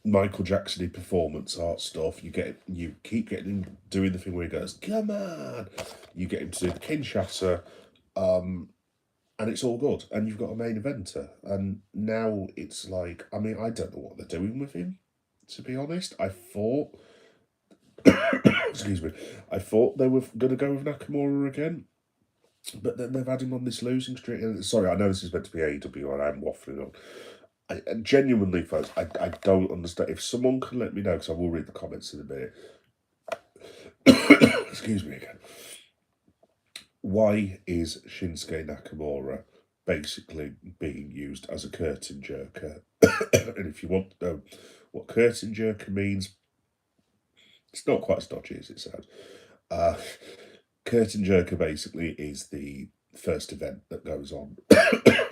Michael Jackson performance art stuff. You keep getting him doing the thing where he goes, "Come on!" You get him to do the Kinshasa, and it's all good. And you've got a main eventer. And now it's like, I mean, I don't know what they're doing with him. To be honest, I thought, excuse me, I thought they were going to go with Nakamura again. But then they've had him on this losing streak. And sorry, I know this is meant to be AEW and I'm waffling on. I genuinely, folks, I don't understand. If someone can let me know, because I will read the comments in a minute. Excuse me again. Why is Shinsuke Nakamura basically being used as a curtain jerker? And if you want to know what curtain jerker means, it's not quite as dodgy as it sounds. Curtain jerker basically is the first event that goes on.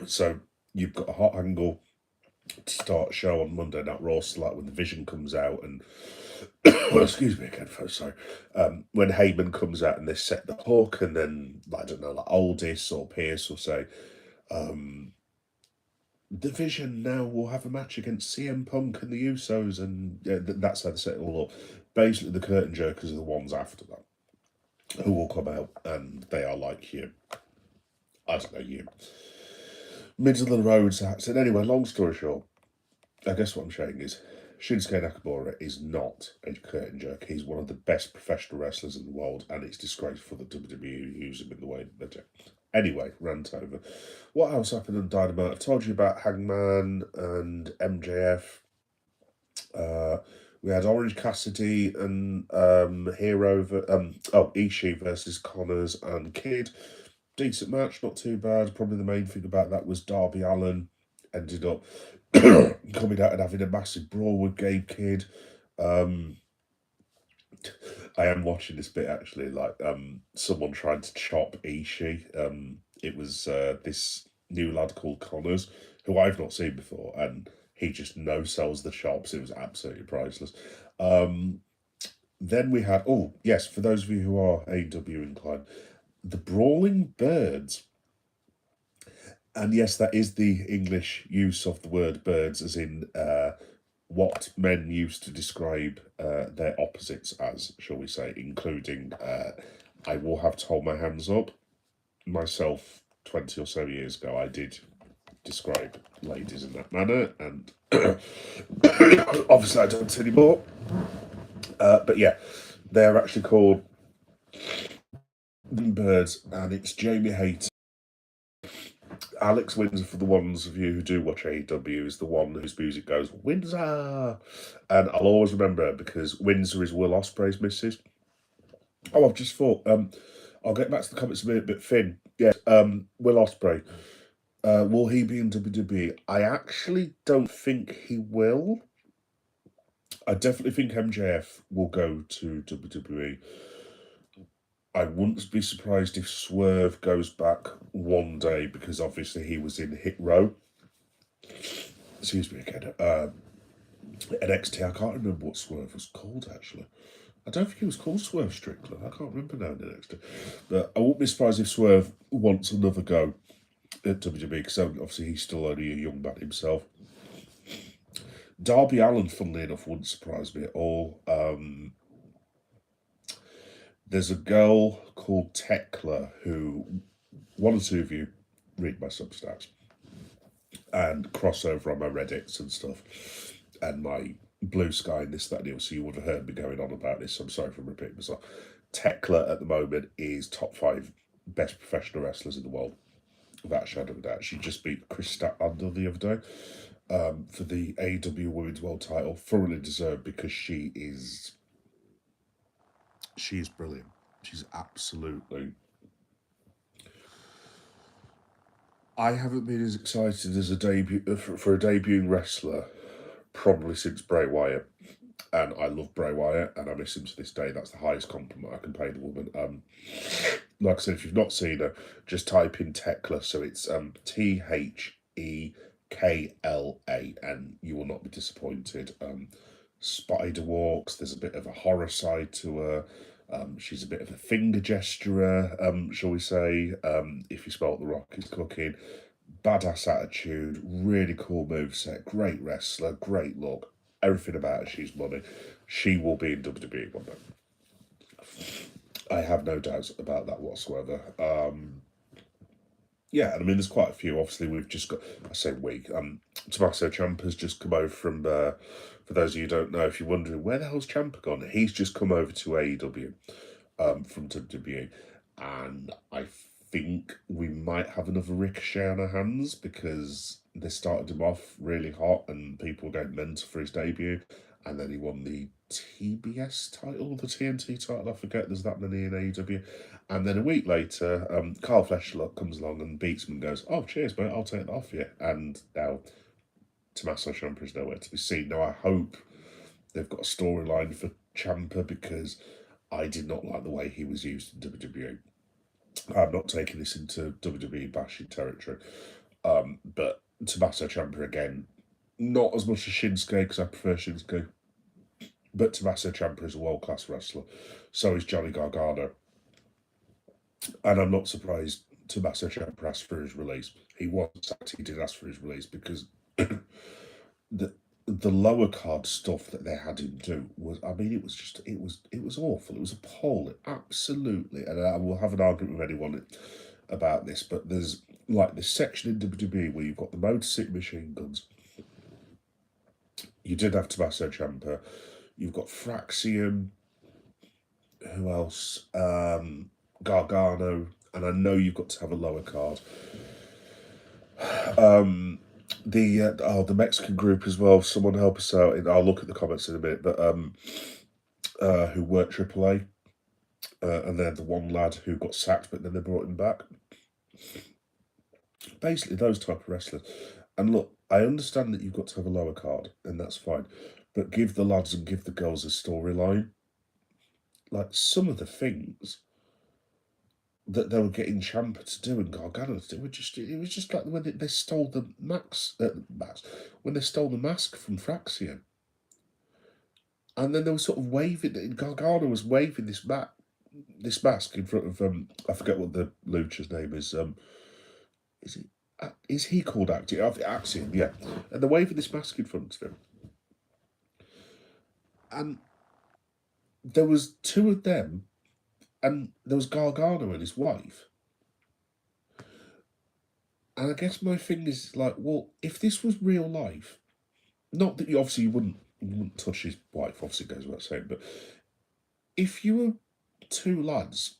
So you've got a hot angle to start a show on Monday Night Raw, like when the Vision comes out and excuse me again, folks, sorry. When Heyman comes out and they set the hook, and then I don't know, like Aldis or Pierce will say, the Vision now will have a match against CM Punk and the Usos, and that's how they set it all up. Basically, the curtain jerkers are the ones after that who will come out, and they are like you. I don't know, you. Middle of the road. So anyway, long story short, I guess what I'm saying is Shinsuke Nakamura is not a curtain jerk. He's one of the best professional wrestlers in the world, and it's disgraceful that WWE use him in the way that they do. Anyway, rant over. What else happened on Dynamite? I've told you about Hangman and MJF. We had Orange Cassidy and Ishii versus Connors and Kidd. Decent match, not too bad. Probably the main thing about that was Darby Allin ended up coming out and having a massive brawl with Gabe Kidd. I am watching this bit actually, like someone trying to chop Ishii. It was this new lad called Connors, who I've not seen before, and he just no sells the shops. It was absolutely priceless. Then we had, oh yes, for those of you who are AEW inclined, the Brawling Birds. And yes, that is the English use of the word birds, as in what men used to describe their opposites as, shall we say, including I will have to hold my hands up. Myself, 20 or so years ago, I did describe ladies in that manner, and obviously I don't anymore. But yeah, they're actually called Birds, and it's Jamie Hayter. Alex Windsor, for the ones of you who do watch AEW, is the one whose music goes Windsor, and I'll always remember it because Windsor is Will Ospreay's missus. Oh, I've just thought. I'll get back to the comments a minute, but Finn, yes, Will Ospreay. Will he be in WWE? I actually don't think he will. I definitely think MJF will go to WWE. I wouldn't be surprised if Swerve goes back one day because obviously he was in Hit Row. Excuse me again. NXT, I can't remember what Swerve was called actually. I don't think he was called Swerve Strickland. I can't remember now in NXT. But I wouldn't be surprised if Swerve wants another go at WWE because obviously he's still only a young man himself. Darby Allin, funnily enough, wouldn't surprise me at all. There's a girl called Tekla who, one or two of you read my Substacks and crossover on my Reddits and stuff, and my Blue Sky and this, that, and the other, so you would have heard me going on about this, so I'm sorry for repeating myself. Tekla at the moment is top 5 best professional wrestlers in the world, without a shadow of a doubt. She just beat Chris Statlander the other day for the AEW Women's World title, thoroughly deserved because she's brilliant. She's absolutely... I haven't been as excited as a debut for a debuting wrestler probably since Bray Wyatt, and I love Bray Wyatt and I miss him to this day. That's the highest compliment I can pay the woman. Like I said, if you've not seen her, just type in Tekla, so it's THEKLA, and you will not be disappointed. Spider walks. There's a bit of a horror side to her. She's a bit of a finger gesturer, shall we say, if you spelt the rock is cooking. Badass attitude, really cool moveset, great wrestler, great look. Everything about her, she's money. She will be in WWE one day. I have no doubts about that whatsoever. Yeah, and I mean, there's quite a few. Obviously, we've just got, I say we, Tommaso Ciampa's just come over from, for those of you who don't know, if you're wondering, where the hell's Ciampa gone? He's just come over to AEW from WWE, and I think we might have another Ricochet on our hands because they started him off really hot and people were going mental for his debut, and then he won the TBS title, the TNT title, I forget, there's that many in AEW. And then a week later, Carl Fleshlock comes along and beats him and goes, oh, cheers, mate, I'll take that off you. And now Tommaso Ciampa is nowhere to be seen. Now, I hope they've got a storyline for Ciampa because I did not like the way he was used in WWE. I'm not taking this into WWE bashing territory. But Tommaso Ciampa, again, not as much as Shinsuke because I prefer Shinsuke. But Tommaso Ciampa is a world-class wrestler. So is Johnny Gargano. And I'm not surprised Tommaso Ciampa asked for his release. He did ask for his release because the lower card stuff that they had him do was, I mean, it was awful. It was appalling, absolutely. And I will have an argument with anyone about this, but there's like this section in WWE where you've got the Motor City Machine Guns. You did have Tommaso Ciampa. You've got Fraxium. Who else? Gargano, and I know you've got to have a lower card. The Mexican group as well. Someone help us out. I'll look at the comments in a minute. But who worked AAA, and then the one lad who got sacked, but then they brought him back. Basically, those type of wrestlers. And look, I understand that you've got to have a lower card, and that's fine. But give the lads and give the girls a storyline. Like some of the things that they were getting Ciampa to do and Gargano to do. It was just like when they stole the when they stole the mask from Fraxian. And then they were sort of waving. Gargano was waving this mask in front of I forget what the lucha's name is. Is it? Is he called Axiom? Yeah. And they're waving this mask in front of him. And there was two of them, and there was Gargano and his wife. And I guess my thing is like, well, if this was real life, not that you wouldn't touch his wife, obviously it goes without saying, but if you were two lads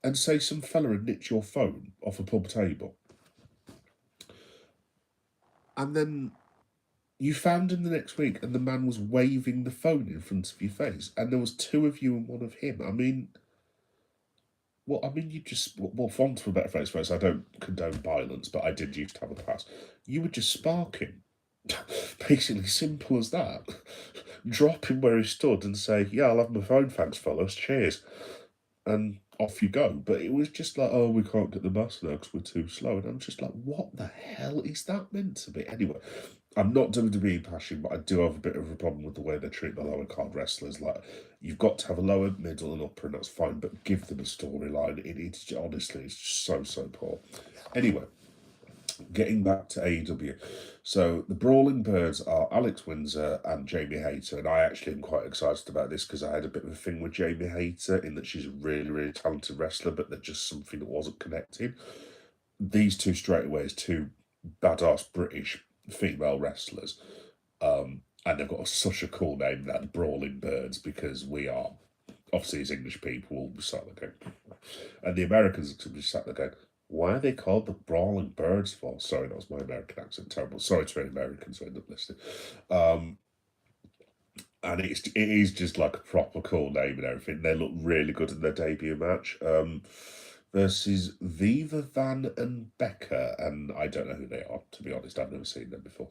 and say some fella had nicked your phone off a pub table, and then you found him the next week and the man was waving the phone in front of your face, and there was two of you and one of him, you just, well, for want of a better phrase, I don't condone violence, but I did used to have a past. You would just spark him. Basically, simple as that. Drop him where he stood and say, yeah, I'll have my phone, thanks, fellas, cheers. And off you go. But it was just like, oh, we can't get the mask now because we're too slow. And I'm just like, what the hell is that meant to be? Anyway, I'm not WWE bashing, but I do have a bit of a problem with the way they treat the lower card wrestlers. Like, you've got to have a lower, middle, and upper, and that's fine, but give them a storyline. It's honestly, it's just so poor. Anyway, getting back to AEW. So the Brawling Birds are Alex Windsor and Jamie Hayter, and I actually am quite excited about this because I had a bit of a thing with Jamie Hayter in that she's a really talented wrestler, but there's just something that wasn't connecting. These two straight away is two badass British female wrestlers, and they've got such a cool name, that Brawling Birds, because we are obviously as English people will be sat there going, and the Americans will be sat there going, why are they called the Brawling Birds for? Sorry, that was my American accent. Terrible. Sorry to any Americans who end up listening. And it is just like a proper cool name and everything. They look really good in their debut match. Versus Viva Van and Becca, and I don't know who they are, to be honest. I've never seen them before.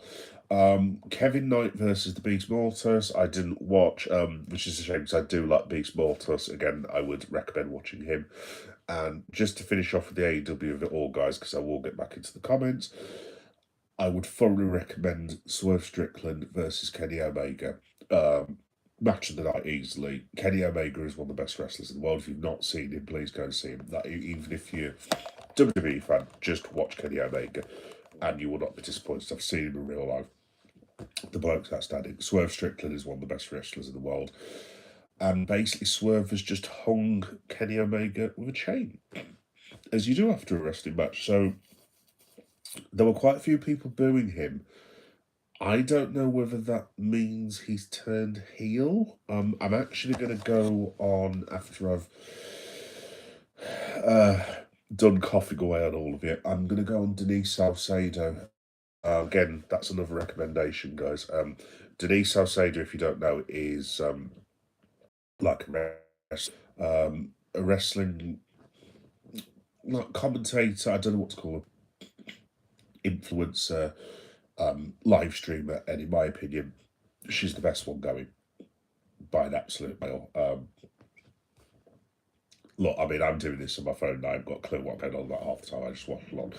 Kevin Knight versus the Beast Mortis. I didn't watch, which is a shame because I do like Beast Mortis. Again, I would recommend watching him. And just to finish off with the AEW of it all, guys, because I will get back into the comments, I would thoroughly recommend Swerve Strickland versus Kenny Omega. Match of the night easily. Kenny Omega is one of the best wrestlers in the world. If you've not seen him, please go and see him. Even if you're a WWE fan, just watch Kenny Omega and you will not be disappointed. I've seen him in real life. The bloke's outstanding. Swerve Strickland is one of the best wrestlers in the world. And basically Swerve has just hung Kenny Omega with a chain, as you do after a wrestling match. So there were quite a few people booing him. I don't know whether that means he's turned heel. I'm actually going to go on after I've done coughing away on all of it. I'm going to go on Denise Salcedo. Again, that's another recommendation, guys. Denise Salcedo, if you don't know, is like a wrestling like commentator. I don't know what to call her. Influencer. Live streamer, and in my opinion, she's the best one going by an absolute mile. Look, I mean, I'm doing this on my phone now. I haven't got a clue what I'm going on about half the time. I just waffle on.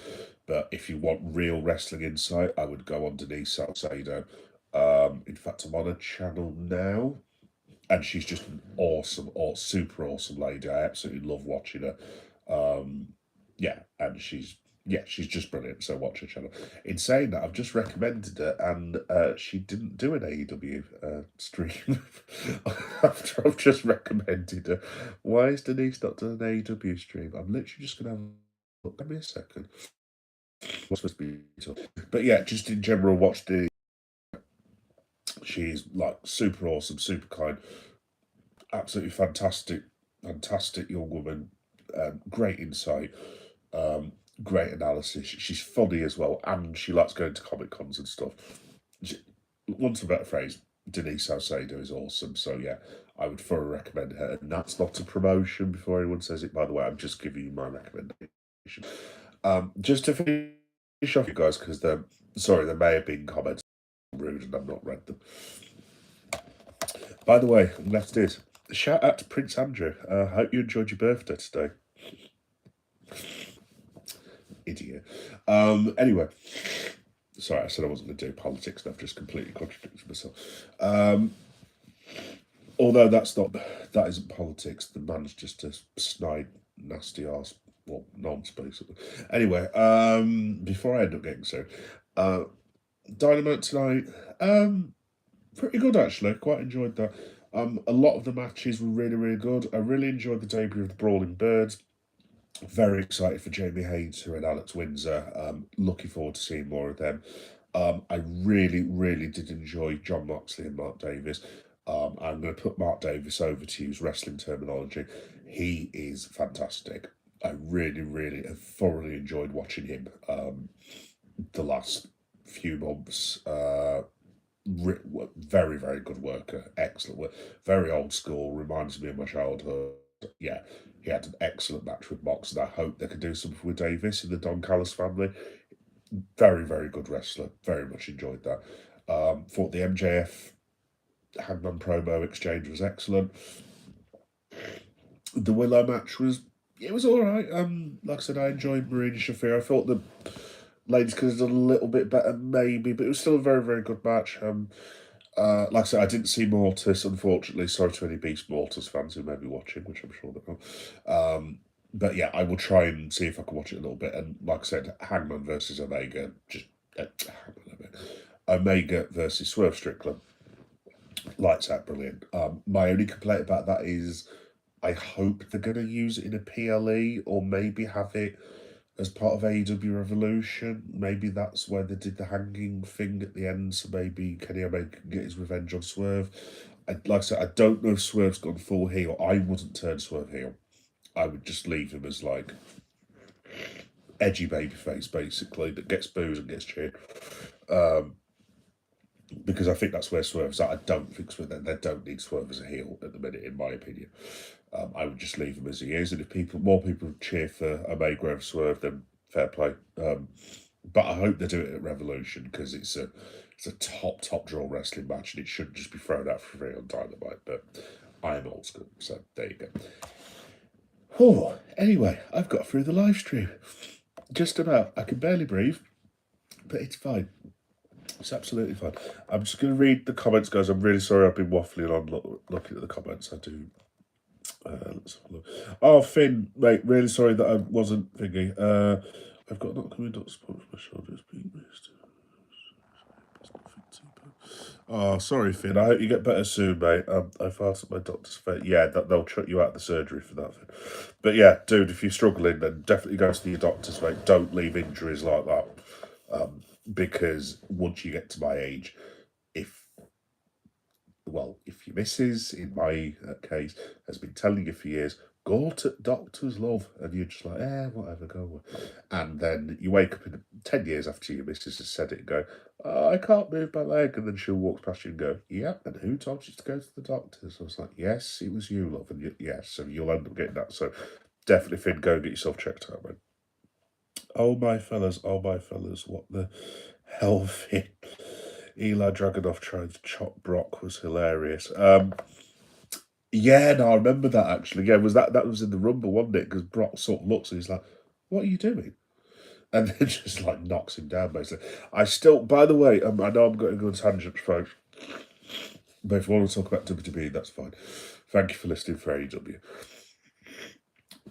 But if you want real wrestling insight, I would go on Denise Salcedo. In fact, I'm on a channel now, and she's just an awesome, or super awesome lady. I absolutely love watching her. Yeah, and she's just brilliant. So watch her channel. In saying that, I've just recommended her, and she didn't do an AEW stream after I've just recommended her. Why is Denise not done an AEW stream? I'm literally just gonna have a look. Give me a second. What's supposed to be? But yeah, just in general, watch the. She's like super awesome, super kind, absolutely fantastic young woman. Great insight. Great analysis. She's funny as well, and she likes going to Comic Cons and stuff. Once a better phrase, Denise Salcedo is awesome. So yeah, I would thoroughly recommend her. And that's not a promotion before anyone says it, by the way. I'm just giving you my recommendation. Just to finish off, you guys, because there may have been comments rude and I've not read them. By the way, left it. Shout out to Prince Andrew. I hope you enjoyed your birthday today. Idiot. Anyway, sorry, I said I wasn't going to do politics, and I've just completely contradicted myself. Although that isn't politics. The man's just a snide, nasty ass, well, nonce basically. Anyway, before I end up getting so, Dynamite tonight, pretty good actually. Quite enjoyed that. A lot of the matches were really, really good. I really enjoyed the debut of the Brawling Birds. Very excited for Jamie Haynes and Alex Windsor. Looking forward to seeing more of them. I really, really did enjoy John Moxley and Mark Davis. I'm going to put Mark Davis over to use wrestling terminology. He is fantastic. I really, really have thoroughly enjoyed watching him the last few months. Very, very good worker. Excellent work. Very old school. Reminds me of my childhood. Yeah, he had an excellent match with Mox, and I hope they can do something with Davis in the Don Callis family. Very, very good wrestler. Very much enjoyed that. Thought the MJF Hangman promo exchange was excellent. The Willow match was all right. Like I said, I enjoyed Marina Shafir. I thought the ladies could have done a little bit better, maybe, but it was still a very, very good match. Like I said, I didn't see Mortis, unfortunately. Sorry to any Beast Mortis fans who may be watching, which I'm sure they will. But yeah, I will try and see if I can watch it a little bit. And like I said, Hangman versus Omega, just Omega versus Swerve Strickland, lights out, brilliant. My only complaint about that is I hope they're going to use it in a PLE or maybe have it as part of AEW Revolution. Maybe that's where they did the hanging thing at the end, so maybe Kenny Omega can get his revenge on Swerve. Like I said, I don't know if Swerve's gone full heel. I wouldn't turn Swerve heel. I would just leave him as like edgy babyface, basically, that gets boos and gets cheered. Because I think that's where Swerve's at. I don't think they don't need Swerve as a heel at the minute, in my opinion. I would just leave him as he is, and if more people cheer for Omega over Swerve, then fair play. But I hope they do it at Revolution because it's a top draw wrestling match, and it shouldn't just be thrown out for free on Dynamite. But I am old school, so there you go. Oh, anyway, I've got through the live stream. Just about. I can barely breathe, but it's fine. It's absolutely fine. I'm just going to read the comments, guys. I'm really sorry I've been waffling on looking at the comments. I do. Let's have a look. Oh, Finn, mate, really sorry that I wasn't thinking. I've got not coming dot support for my shoulders being missed. Oh, sorry, Finn. I hope you get better soon, mate. I've asked my doctor's face. Yeah, they'll chuck you out of the surgery for that, Finn. But yeah, dude, if you're struggling, then definitely go to your doctor's, mate. Don't leave injuries like that. Because once you get to my age, if your missus, in my case, has been telling you for years, go to doctors, love, and you're just like, whatever, go. And then you wake up in 10 years after your missus has said it and go, oh, I can't move my leg, and then she'll walk past you and go, yeah, and who told you to go to the doctor? So I was like, yes, it was you, love, and yes, and you'll end up getting that. So definitely, Finn, go and get yourself checked out, man. Oh my fellas, what the hell, Finn? Eli Dragunov trying to chop Brock was hilarious. Yeah, no, I remember that actually. Yeah, that was in the Rumble, wasn't it? Because Brock sort of looks and he's like, what are you doing? And then just like knocks him down, basically. By the way, I know I'm going to go on tangents, folks. But if you want to talk about WWE, that's fine. Thank you for listening for AEW.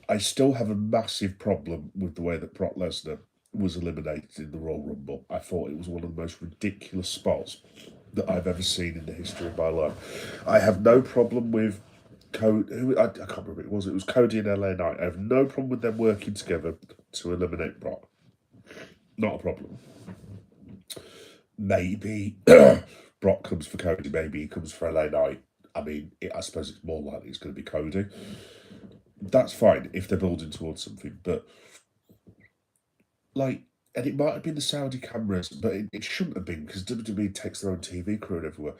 I still have a massive problem with the way that Brock Lesnar was eliminated in the Royal Rumble. I thought it was one of the most ridiculous spots that I've ever seen in the history of my life. I have no problem with Cody. I can't remember who it was. It was Cody and LA Knight. I have no problem with them working together to eliminate Brock. Not a problem. Maybe Brock comes for Cody. Maybe he comes for LA Knight. I mean, I suppose it's more likely it's going to be Cody. That's fine if they're building towards something, but and it might have been the Saudi cameras, but it shouldn't have been because WWE takes their own TV crew and everywhere.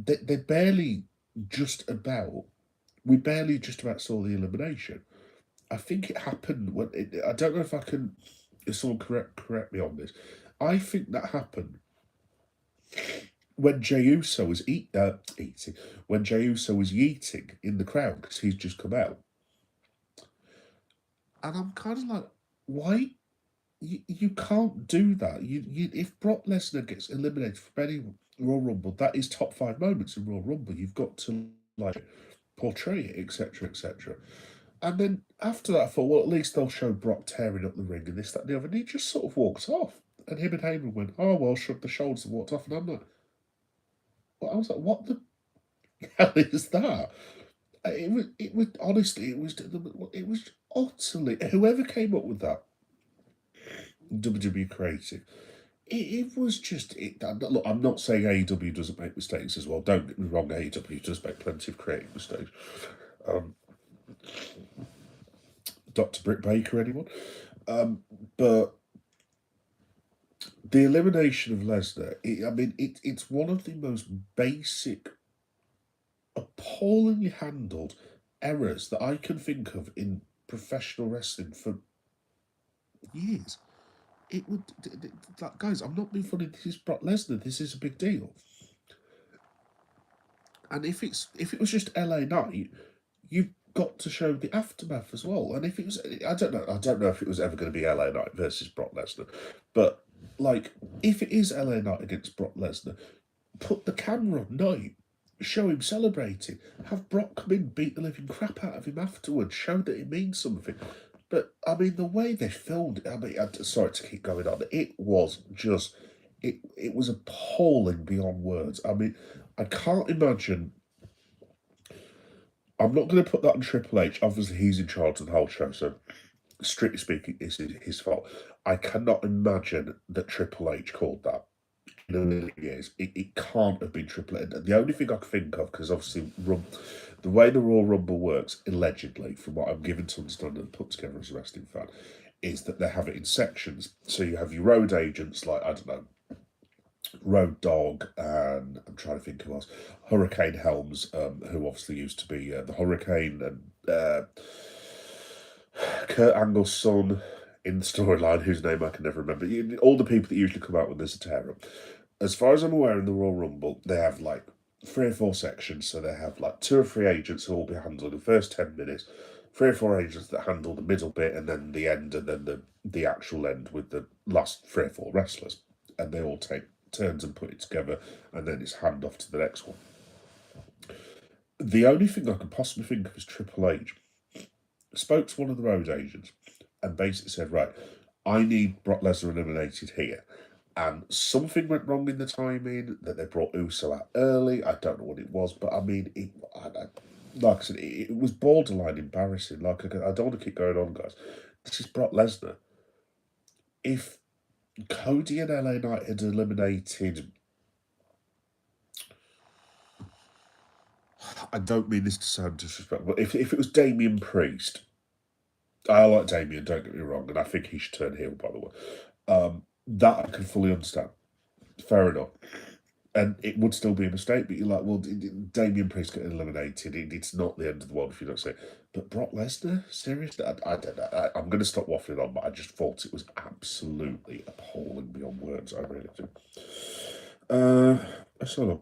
We barely just about saw the elimination. I think it happened when I don't know if I can. If someone correct me on this, I think that happened when Jey Uso was eating. When Jey Uso was yeeting in the crowd because he's just come out. And I'm kind of like, why? You can't do that. If Brock Lesnar gets eliminated from any Royal Rumble, that is top 5 moments in Royal Rumble. You've got to like portray it, etc., etc. And then after that, I thought, well, at least they'll show Brock tearing up the ring and this, that, and the other. And he just sort of walked off. And him and Heyman went, oh, well, shrugged the shoulders and walked off. And I'm like, well, I was like, what the hell is that? It was honestly, it was utterly, whoever came up with that, WWE creative, it was just, look, I'm not saying AEW doesn't make mistakes as well. Don't get me wrong, AEW does make plenty of creative mistakes. Dr. Britt Baker, anyone? But the elimination of Lesnar, it's one of the most basic, appallingly handled errors that I can think of in professional wrestling for years. It would, like, guys, I'm not being funny. This is Brock Lesnar. This is a big deal. And if it was just LA Knight, you've got to show the aftermath as well. And if it was, I don't know if it was ever going to be LA Knight versus Brock Lesnar, but like if it is LA Knight against Brock Lesnar, put the camera on Knight, show him celebrating, have Brock come in, beat the living crap out of him afterwards, show that it means something. But I mean, the way they filmed it, sorry to keep going on, it was just, it was appalling beyond words. I mean, I can't imagine. I'm not going to put that on Triple H. Obviously, he's in charge of the whole show, so strictly speaking, it's his fault. I cannot imagine that Triple H called that in a million years. It can't have been Triple H. The only thing I can think of, because obviously the way the Royal Rumble works, allegedly, from what I'm given to understand and put together as a wrestling fan, is that they have it in sections. So you have your road agents, like, I don't know, Road Dogg, and I'm trying to think who else. Hurricane Helms, who obviously used to be the Hurricane, and Kurt Angle's son in the storyline, whose name I can never remember. All the people that usually come out when there's a tear up. As far as I'm aware, in the Royal Rumble, they have like 3 or 4 sections. So they have like 2 or 3 agents who will be handling the first 10 minutes, 3 or 4 agents that handle the middle bit, and then the end, and then the actual end with the last 3 or 4 wrestlers. And they all take turns and put it together, and then it's hand off to the next one. The only thing I can possibly think of is Triple H spoke to one of the road agents and basically said, right, I need Brock Lesnar eliminated here. And something went wrong in the timing, that they brought Uso out early. I don't know what it was, but I mean, like I said, it was borderline embarrassing. Like, I don't want to keep going on, guys. This is Brock Lesnar. If Cody and LA Knight had eliminated, I don't mean this to sound disrespectful, but if it was Damian Priest, I like Damian, don't get me wrong, and I think he should turn heel, by the way. That I can fully understand. Fair enough. And it would still be a mistake, but you're like, well, Damian Priest got eliminated. It's not the end of the world if you don't say it. But Brock Lesnar? Seriously? I don't know. I'm going to stop waffling on, but I just thought it was absolutely appalling beyond words. I really do. So,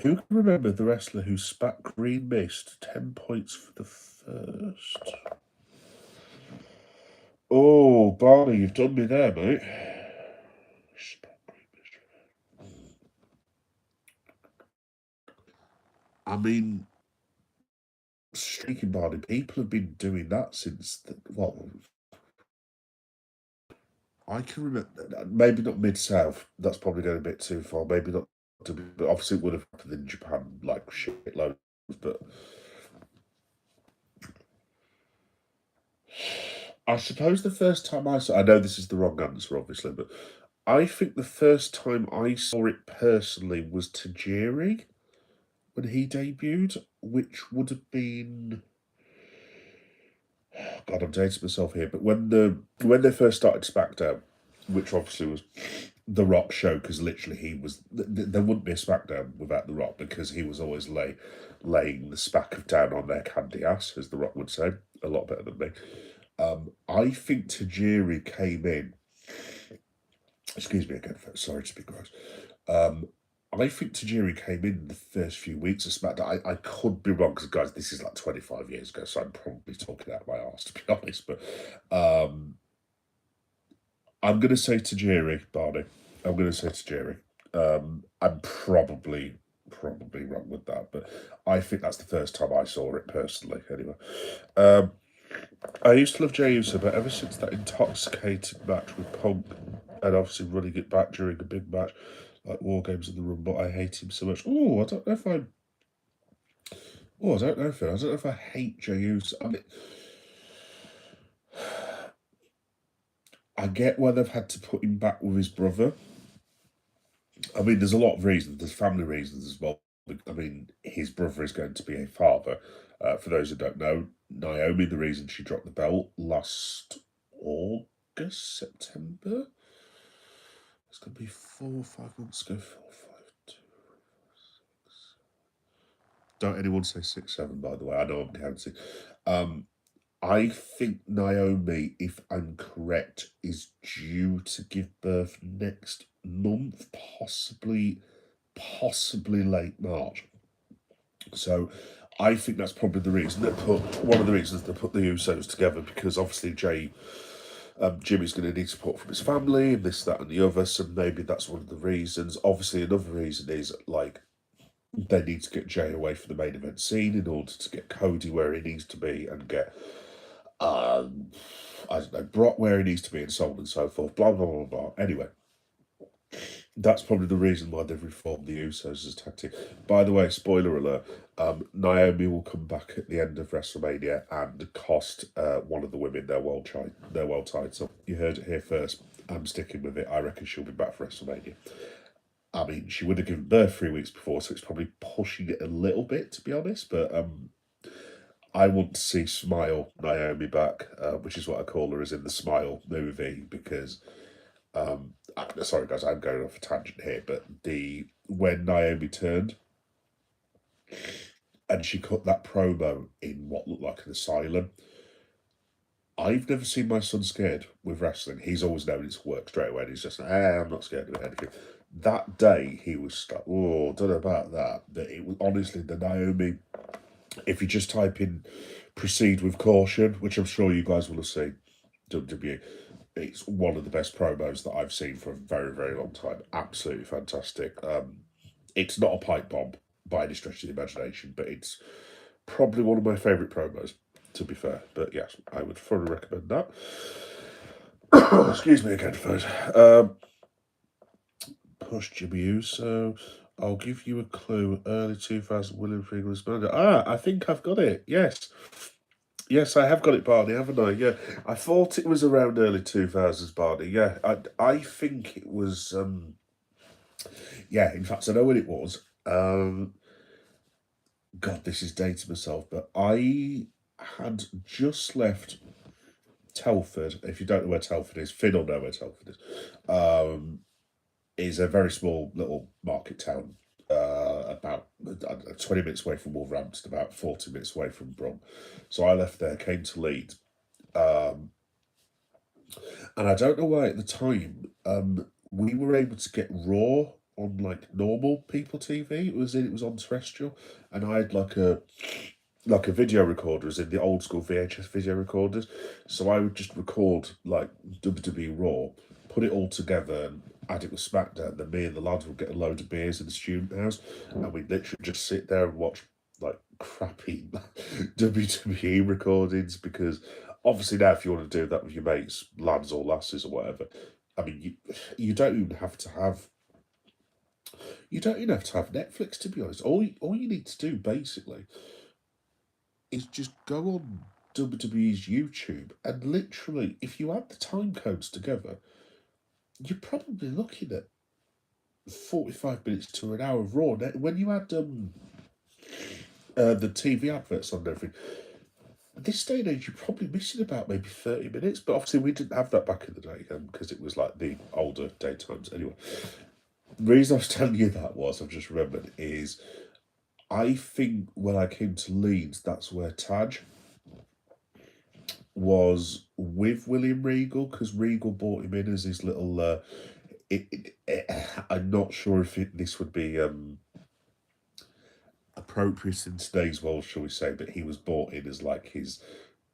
who can remember the wrestler who spat green mist 10 points for the first? Oh, Barney, you've done me there, mate. I mean, streaking Barney, people have been doing that since, I can remember, maybe not Mid-South, that's probably going a bit too far, maybe not, but obviously it would have happened in Japan, like shitloads, but I suppose the first time I saw, I know this is the wrong answer, obviously, but I think the first time I saw it personally was Tajiri when he debuted, which would have been, God, I'm dating myself here, but when they first started SmackDown, which obviously was the Rock show, because literally he was, there wouldn't be a SmackDown without the Rock, because he was always laying the spack of down on their candy ass, as the Rock would say, a lot better than me. I think Tajiri came in. Excuse me again, folks. Sorry to be gross. I think Tajiri came in the first few weeks of SmackDown. I could be wrong because, guys, this is like 25 years ago, so I'm probably talking out my arse, to be honest. But I'm going to say Tajiri, Barney. I'm going to say Tajiri. I'm probably wrong with that, but I think that's the first time I saw it personally, anyway. I used to love Jey Uso, but ever since that intoxicated match with Punk, and obviously running it back during a big match like War Games in the Rumble, I hate him so much. Oh, I don't know if I. Oh, I don't know, Phil. I don't know if I hate Jey Uso. I mean, I get why they've had to put him back with his brother. I mean, there's a lot of reasons. There's family reasons as well. I mean, his brother is going to be a father. For those who don't know, Naomi, the reason she dropped the belt last August, September. It's going to be 4 or 5 months ago. 4, 5, 2, 6. Don't anyone say 6, 7, by the way. I know I'm counting. I think Naomi, if I'm correct, is due to give birth next month, possibly late March. So I think that's probably the reason one of the reasons they put the Usos together, because obviously Jimmy's going to need support from his family and this, that, and the other. So maybe that's one of the reasons. Obviously, another reason is like they need to get Jay away from the main event scene in order to get Cody where he needs to be and get I don't know, Brock where he needs to be, and so on and so forth. Blah blah blah blah. Anyway, that's probably the reason why they've reformed the Usos as a tag team. By the way, spoiler alert: Naomi will come back at the end of WrestleMania and cost one of the women their world title. You heard it here first. I'm sticking with it. I reckon she'll be back for WrestleMania. I mean, she would have given birth 3 weeks before, so it's probably pushing it a little bit, to be honest. But I want to see Smile Naomi back, which is what I call her, as in the Smile movie, because sorry guys, I'm going off a tangent here, but when Naomi turned and she cut that promo in what looked like an asylum, I've never seen my son scared with wrestling. He's always known it's work straight away, and he's just, I'm not scared of anything. That day, he was like, oh, don't know about that. But it was honestly the Naomi. If you just type in "proceed with caution," which I'm sure you guys will have seen, WWE, it's one of the best promos that I've seen for a very, very long time. Absolutely fantastic. It's not a pipe bomb by any stretch of the imagination, but it's probably one of my favourite promos, to be fair. But yes, I would fully recommend that. Excuse me again, folks. Push Jimmy Uso. I'll give you a clue. Early 2000 William Regal was manager. I think I've got it. Yes. Yes, I have got it, Barney, haven't I? Yeah. I thought it was around early 2000s, Barney. Yeah. I think it was yeah, in fact I know when it was. God, this is dating myself, but I had just left Telford. If you don't know where Telford is, Finn will know where Telford is a very small little market town, about 20 minutes away from Wolverhampton, about 40 minutes away from Brum. So I left there, came to Leeds, and I don't know why at the time we were able to get Raw on like normal people TV. It was on terrestrial, and I had like a video recorder, as in the old school VHS video recorders. So I would just record like WWE Raw, put it all together, and add it with SmackDown. Then me and the lads would get a load of beers in the student house, and we'd literally just sit there and watch like crappy WWE recordings. Because obviously now, if you want to do that with your mates, lads or lasses or whatever, I mean, you don't even have to have. You don't even have to have Netflix, to be honest. All you need to do basically is just go on WWE's YouTube, and literally, if you add the time codes together, you're probably looking at 45 minutes to an hour of Raw. When you add the TV adverts on everything, at this day and age, you're probably missing about maybe 30 minutes. But obviously, we didn't have that back in the day because it was like the older daytimes. Anyway, the reason I was telling you that was, I've just remembered, is I think when I came to Leeds, that's where Taj was with William Regal, because Regal brought him in as his little I'm not sure if this would be appropriate in today's world, shall we say, but he was brought in as like his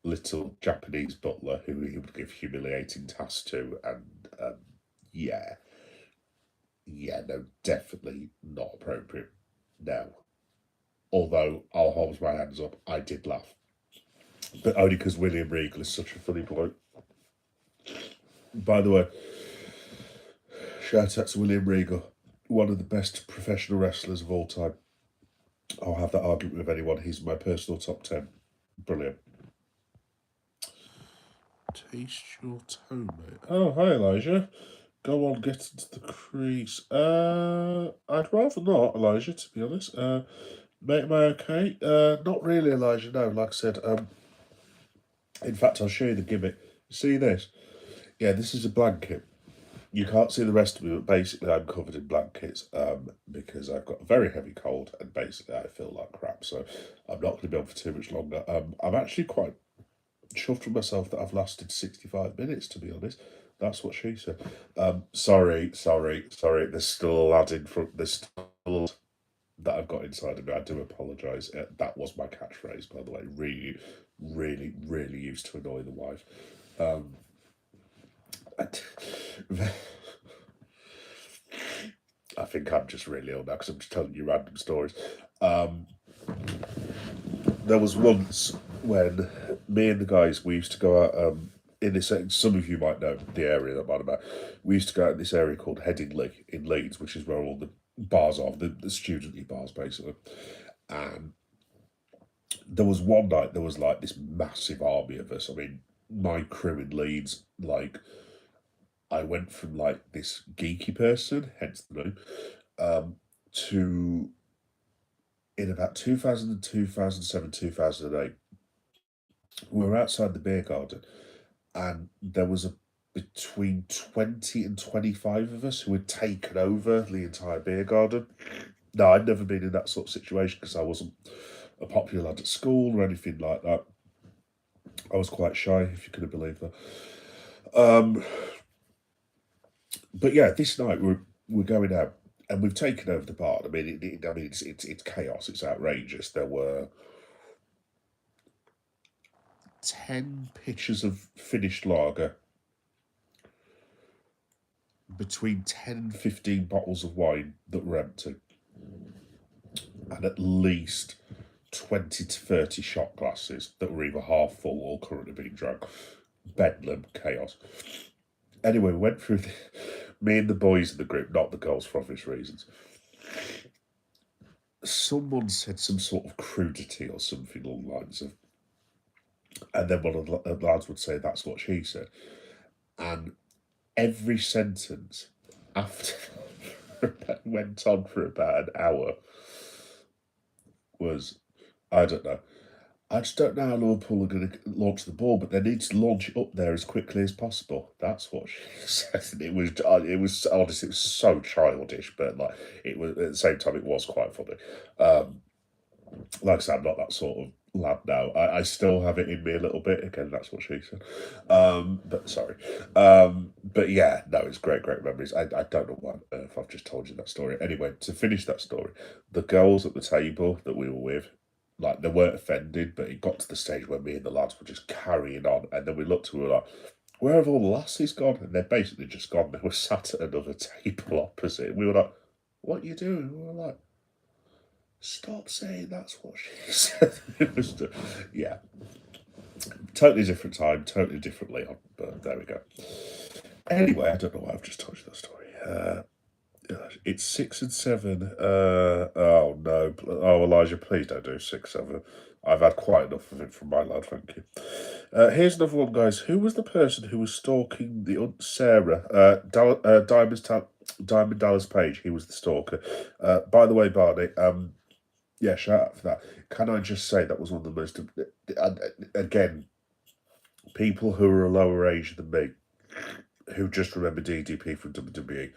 little Japanese butler who he would give humiliating tasks to, and yeah, no, definitely not appropriate now. Although I'll hold my hands up, I did laugh, but only because William Regal is such a funny bloke. By the way, shout out to William Regal, one of the best professional wrestlers of all time. I'll have that argument with anyone. He's my personal top 10. Brilliant. Taste your toe, mate. Oh, hi, Elijah. Go on, get into the crease. I'd rather not, Elijah, to be honest. Mate, am I okay? Not really, Elijah, no. Like I said, in fact, I'll show you the gimmick. See this? Yeah, this is a blanket. You can't see the rest of me, but basically I'm covered in blankets because I've got a very heavy cold and basically I feel like crap, so I'm not going to be on for too much longer. I'm actually quite chuffed with myself that I've lasted 65 minutes, to be honest. That's what she said. Sorry. There's still a lad in front. There's still that I've got inside of me. I do apologise. That was my catchphrase, by the way. Really used to annoy the wife. I think I'm just really ill now because I'm just telling you random stories. There was once when me and the guys, we used to go out in this, some of you might know the area that I'm about. We used to go out in this area called Headingley in Leeds, which is where all the bars are, the student bars basically. And there was one night, there was like this massive army of us. I mean, my crew in Leeds, like, I went from like this geeky person, hence the name, to in about 2000, 2007, 2008, we were outside the beer garden and there was between 20 and 25 of us who had taken over the entire beer garden. Now, I'd never been in that sort of situation because I wasn't a popular lad at school or anything like that. I was quite shy, if you could believe that. But yeah, this night we're going out and we've taken over the bar. I mean, it's chaos. It's outrageous. There were 10 pitchers of finished lager, between 10 and 15 bottles of wine that were empty, and at least 20 to 30 shot glasses that were either half full or currently being drunk. Bedlam, chaos. Anyway, we went through me and the boys in the group, not the girls for obvious reasons. Someone said some sort of crudity or something along the lines of, and then one of the lads would say, that's what she said. And every sentence after went on for about an hour was, I don't know. I just don't know how Liverpool are going to launch the ball, but they need to launch it up there as quickly as possible. That's what she said. And it was honestly, it was so childish, but like it was at the same time, it was quite funny. Like I said, I'm not that sort of lad now. I still have it in me a little bit. Again, that's what she said. But sorry. But yeah, no, it's great memories. I don't know why on earth I've just told you that story. Anyway, to finish that story, the girls at the table that we were with, like, they weren't offended, but it got to the stage where me and the lads were just carrying on, and then we looked and we were like, where have all the lassies gone? And they're basically just gone. They were sat at another table opposite. And we were like, what are you doing? We were like, stop saying that's what she said. It was, yeah. Totally different time, totally different Leon, but there we go. Anyway, I don't know why I've just told you that story. It's 6 and 7. Oh no. Oh, Elijah, please don't do 6, 7. I've had quite enough of it from my lad, thank you. Here's another one, guys. Who was the person who was stalking the Sarah? Diamond Dallas Page. He was the stalker. By the way, Barney, yeah, shout out for that. Can I just say that was one of the most, again, people who are a lower age than me, who just remember DDP from WWE,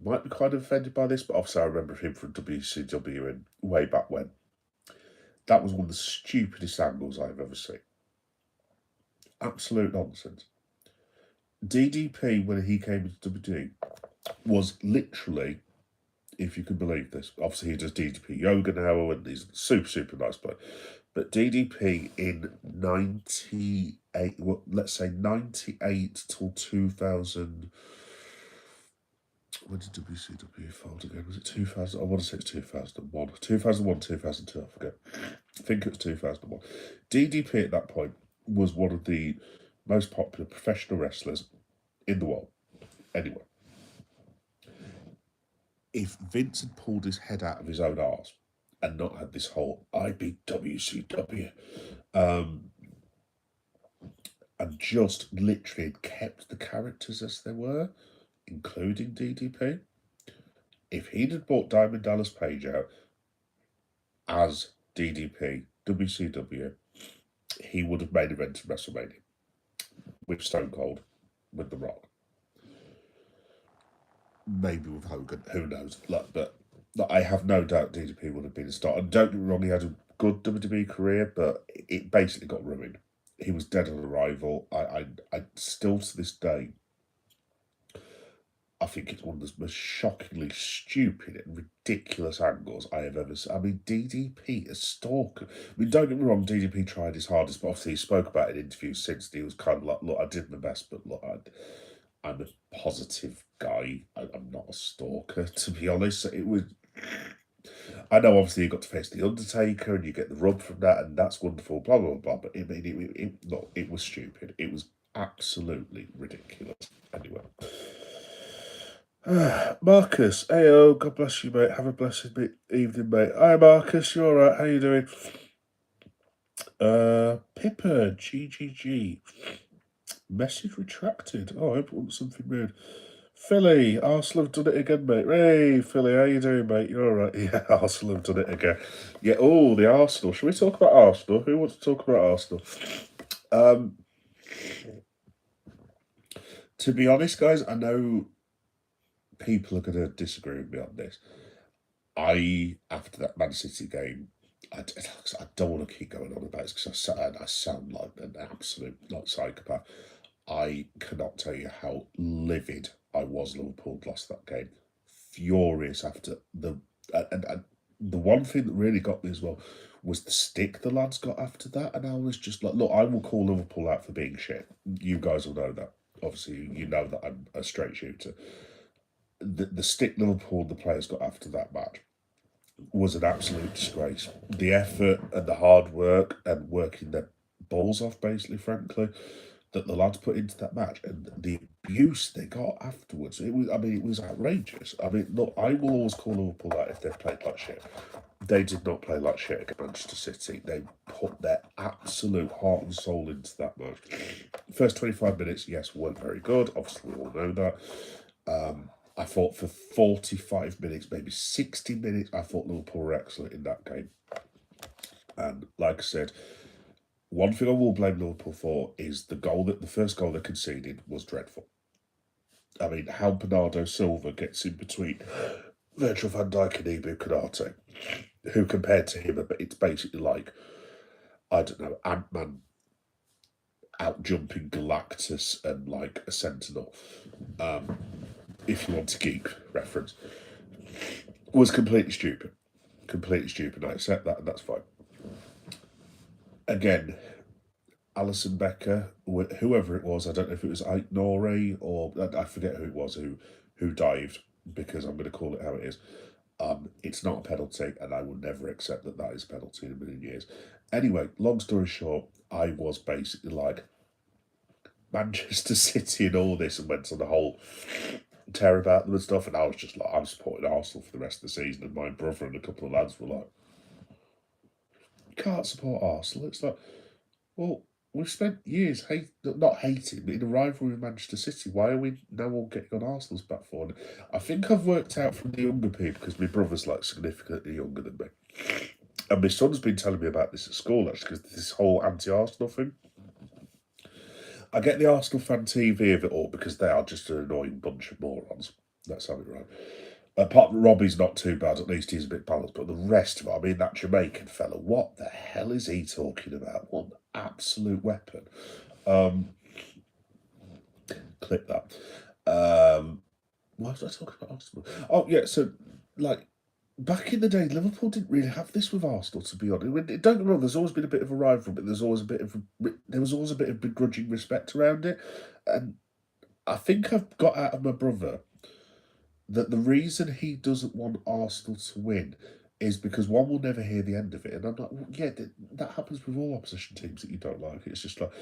might be kind of offended by this, but obviously I remember him from WCW and way back when. That was one of the stupidest angles I've ever seen. Absolute nonsense. DDP, when he came into WWE, was literally, if you can believe this, obviously he does DDP yoga now and he's super, super nice bloke. But DDP in 98, well, let's say 98 till 2000, when did WCW fold again? Was it 2000? I want to say it's 2001. 2001, 2002, I forget. I think it was 2001. DDP at that point was one of the most popular professional wrestlers in the world. Anyway, if Vince had pulled his head out of his own arse and not had this whole I beat WCW, and just literally kept the characters as they were, including DDP, if he'd have brought Diamond Dallas Page out as DDP, WCW, he would have main evented WrestleMania with Stone Cold, with The Rock. Maybe with Hogan, who knows? But I have no doubt DDP would have been a star. And don't get me wrong, he had a good WWE career, but it basically got ruined. He was dead on arrival. I still to this day, I think it's one of the most shockingly stupid and ridiculous angles I have ever seen. I mean, DDP, a stalker. I mean, don't get me wrong, DDP tried his hardest, but obviously he spoke about it in interviews since. He was kind of like, look, I did my best, but look, I'm a positive guy. I'm not a stalker, to be honest. It was. I know, obviously, you got to face the Undertaker, and you get the rub from that, and that's wonderful. Blah blah blah. But it was stupid. It was absolutely ridiculous. Anyway. Marcus, heyo, God bless you, mate. Have a blessed evening, mate. Hi, Marcus, you alright? How you doing? Pippa, GGG. Message retracted. Oh, I hope it wasn't something weird. Philly, Arsenal have done it again, mate. Hey, Philly, how you doing, mate? You alright? Yeah, Arsenal have done it again. Yeah, oh, the Arsenal. Should we talk about Arsenal? Who wants to talk about Arsenal? To be honest, guys, I know people are going to disagree with me on this. After that Man City game, I don't want to keep going on about it because I sound like an absolute psychopath. I cannot tell you how livid I was. Liverpool lost that game, furious after and the one thing that really got me as well was the stick the lads got after that, and I was just like, look, I will call Liverpool out for being shit. You guys will know that. Obviously, you know that I'm a straight shooter. The stick Liverpool the players got after that match was an absolute disgrace. The effort and the hard work and working their balls off, basically, frankly, that the lads put into that match and the abuse they got afterwards. It was outrageous. I mean, look, I will always call Liverpool out if they've played like shit. They did not play like shit against Manchester City. They put their absolute heart and soul into that match. First 25 minutes, yes, weren't very good. Obviously, we all know that. I thought for 45 minutes, maybe 60 minutes, I thought Liverpool were excellent in that game. And like I said, one thing I will blame Liverpool for is the first goal they conceded was dreadful. I mean, how Bernardo Silva gets in between Virgil van Dijk and Ibu Konate, who compared to him, it's basically like, I don't know, Ant-Man out jumping Galactus and like a Sentinel. If you want a geek reference, was completely stupid. Completely stupid. I accept that, and that's fine. Again, Alison Becker, whoever it was, I don't know if it was Ike Nori or I forget who it was who dived, because I'm going to call it how it is. It's not a penalty, and I will never accept that is a penalty in a million years. Anyway, long story short, I was basically like, Manchester City and all this, and went on the whole tear about them and stuff, and I was just like, I'm supporting Arsenal for the rest of the season, and my brother and a couple of lads were like, you can't support Arsenal. It's like, well, we've spent years not hating, but in a rivalry with Manchester City. Why are we now all getting on Arsenal's back foot? And I think I've worked out from the younger people, because my brother's like significantly younger than me, and my son's been telling me about this at school actually, because this whole anti-Arsenal thing. I get the Arsenal fan TV of it all because they are just an annoying bunch of morons. Let's have it right. Apart from Robbie's not too bad, at least he's a bit balanced, but the rest of it, I mean, that Jamaican fella, what the hell is he talking about? What an absolute weapon. Clip that. Why was I talking about Arsenal? Oh yeah, so like back in the day, Liverpool didn't really have this with Arsenal. To be honest, don't get me wrong. There's always been a bit of a rivalry, but there was always a bit of begrudging respect around it, and I think I've got out of my brother that the reason he doesn't want Arsenal to win is because one will never hear the end of it. And I'm like, well, yeah, that happens with all opposition teams that you don't like. It's just like,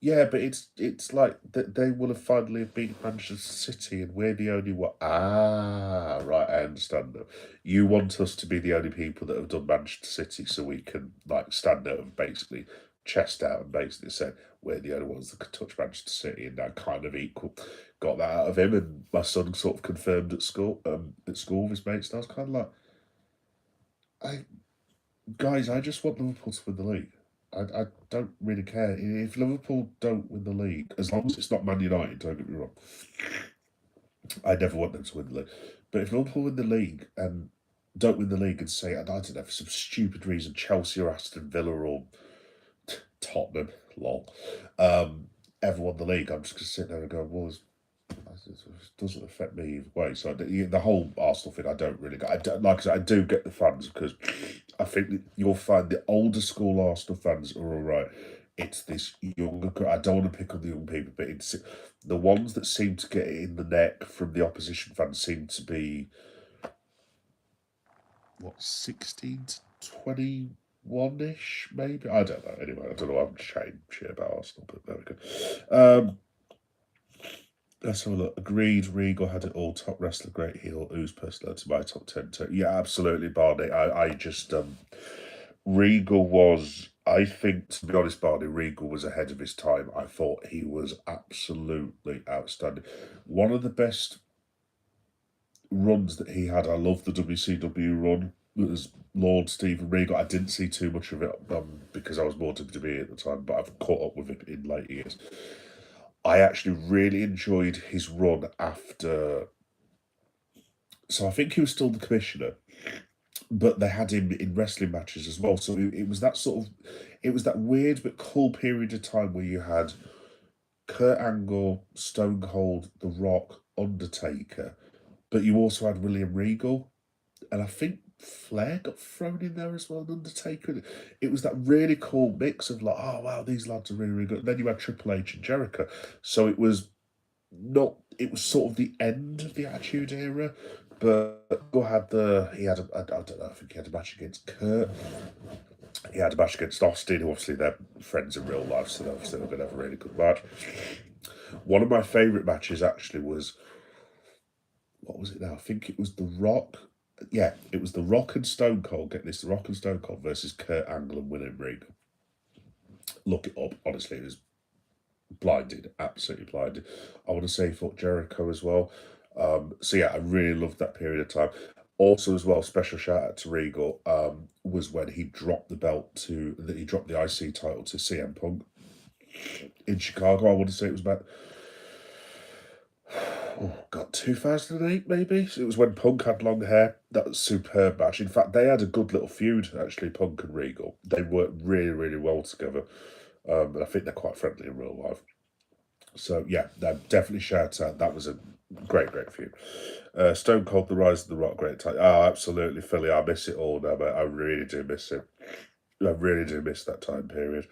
yeah, but it's like that they will have finally have beaten Manchester City and we're the only one. Ah, right, I understand now. You want us to be the only people that have done Manchester City so we can like stand out and basically chest out and basically say we're the only ones that could touch Manchester City and that kind of equal. Got that out of him, and my son sort of confirmed at school. At school with his mates, and I was kind of like, I guys, I just want Liverpool to win the league. I don't really care if Liverpool don't win the league, as long as it's not Man United. Don't get me wrong. I never want them to win the league, but if Liverpool win the league and don't win the league and say I don't know for some stupid reason Chelsea or Aston Villa or Tottenham, lol, ever won the league, I'm just gonna sit there and go, well, it doesn't affect me either way. So the whole Arsenal thing, I don't really get. Like I said, I do get the fans because I think that you'll find the older school Arsenal fans are all right. It's this younger. I don't want to pick on the young people, but it's the ones that seem to get it in the neck from the opposition fans seem to be what 16 to 21-ish, maybe. I don't know. Anyway, I don't know. I'm chatting shit about Arsenal, but there we go. Let's have a look. Agreed, Regal had it all. Top wrestler, great heel. Who's personality my top 10 too. Yeah, absolutely, Barney. I just Regal was, I think, to be honest, Barney, Regal was ahead of his time. I thought he was absolutely outstanding. One of the best runs that he had. I love the WCW run. It was Lord Steven Regal. I didn't see too much of it because I was more WWE at the time, but I've caught up with it in late years. I actually really enjoyed his run after. So I think he was still the commissioner, but they had him in wrestling matches as well. So it was that sort of, it was that weird but cool period of time where you had Kurt Angle, Stone Cold, The Rock, Undertaker, but you also had William Regal, and I think Flair got thrown in there as well, and Undertaker. It was that really cool mix of like, oh wow, these lads are really, really good. And then you had Triple H and Jericho. So it was not, it was sort of the end of the Attitude Era, but he had I don't know, I think he had a match against Kurt. He had a match against Austin, who obviously they're friends in real life, so obviously they're going to have a really good match. One of my favourite matches actually was, what was it now? I think it was The Rock. Yeah, it was The Rock and Stone Cold. Get this, The Rock and Stone Cold versus Kurt Angle and William Regal. Look it up. Honestly, it was blinded, absolutely blinded. I want to say he fought Jericho as well. So yeah, I really loved that period of time. Also, as well, special shout out to Regal was when he dropped the he dropped the IC title to CM Punk in Chicago. I want to say it was about, oh god, 2008 maybe. So it was when Punk had long hair. That was a superb match. In fact, they had a good little feud actually. Punk and Regal. They worked really, really well together. And I think they're quite friendly in real life. So yeah, definitely shout out. That was a great, great feud. Stone Cold, The Rise of the Rock, great time. Oh, absolutely, Philly. I miss it all now, mate. I really do miss it. I really do miss that time period.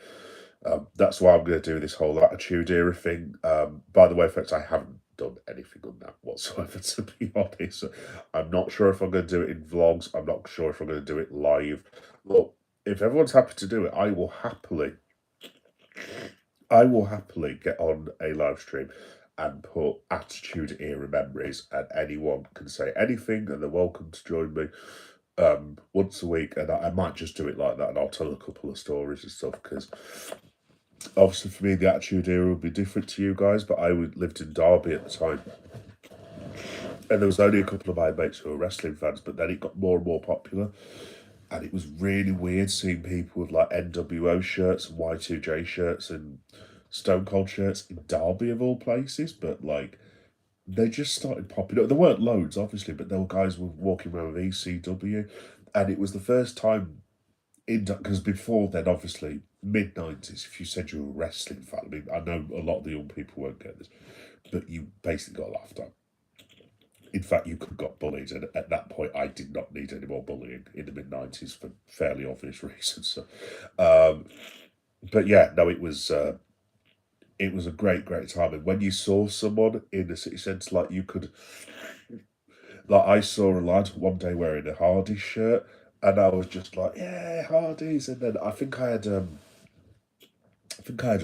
That's why I'm going to do this whole Attitude Era thing. By the way, folks, I haven't done anything on that whatsoever, to be honest. I'm not sure if I'm going to do it in vlogs. I'm not sure if I'm going to do it live. Look, if everyone's happy to do it, I will happily get on a live stream and put Attitude Era memories, and anyone can say anything, and they're welcome to join me once a week. And I might just do it like that, and I'll tell a couple of stories and stuff, because obviously for me the Attitude Era would be different to you guys, but I lived in Derby at the time, and there was only a couple of my mates who were wrestling fans, but then it got more and more popular. And it was really weird seeing people with like NWO shirts and Y2J shirts and Stone Cold shirts in Derby of all places, but like they just started popping up. There weren't loads, obviously, but there were guys walking around with ECW, and it was the first time because before then, obviously, mid-90s, if you said you were a wrestling fan, I mean, I know a lot of the young people won't get this, but you basically got laughed at. In fact, you could have got bullied, and at that point, I did not need any more bullying in the mid-90s for fairly obvious reasons. So, but yeah, no, it was a great time. And when you saw someone in the city centre, like you could, like I saw a lad one day wearing a Hardy's shirt, and I was just like, yeah, Hardy's. And then I think I had a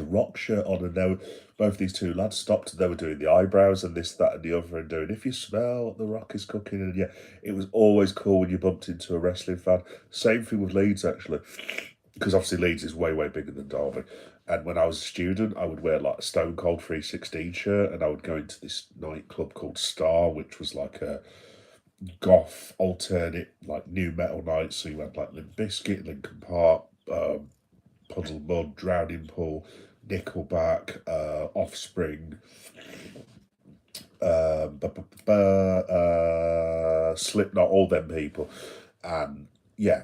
rock shirt on, and both these two lads stopped, and they were doing the eyebrows and this, that, and the other, and doing if you smell what the rock is cooking. And yeah, it was always cool when you bumped into a wrestling fan. Same thing with Leeds, actually, because obviously Leeds is way bigger than Derby. And when I was a student, I would wear like a Stone Cold 316 shirt, and I would go into this nightclub called Star, which was like a goth alternate like new metal night. So you had like Limp Bizkit, Linkin Park, Puddle Mud, Drowning Pool, Nickelback, Offspring, Slipknot, all them people. And yeah,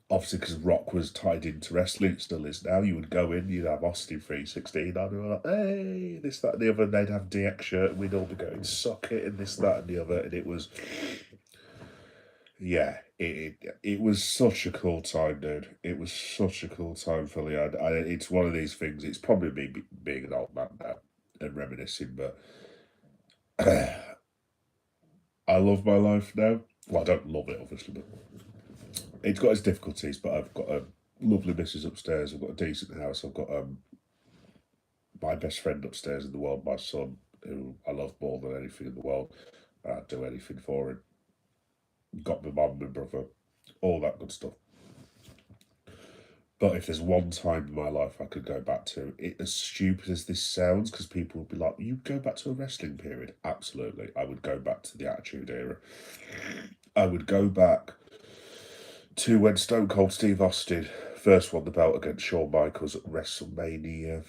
obviously because rock was tied into wrestling, it still is now. You would go in, you'd have Austin 316 on, and we're like, hey, this, that, and the other, and they'd have DX shirt, and we'd all be going, suck it, and this, that, and the other. And it was, yeah, it was such a cool time, dude. It was such a cool time, Philly. It's one of these things. It's probably me being an old man now and reminiscing, but I love my life now. Well, I don't love it, obviously, but it's got its difficulties. But I've got a lovely missus upstairs. I've got a decent house. I've got my best friend upstairs in the world, my son, who I love more than anything in the world. I'd do anything for him. Got my mum, my brother, all that good stuff. But if there's one time in my life I could go back to, it as stupid as this sounds, because people would be like, you go back to a wrestling period? Absolutely. I would go back to the Attitude Era. I would go back to when Stone Cold Steve Austin first won the belt against Shawn Michaels at WrestleMania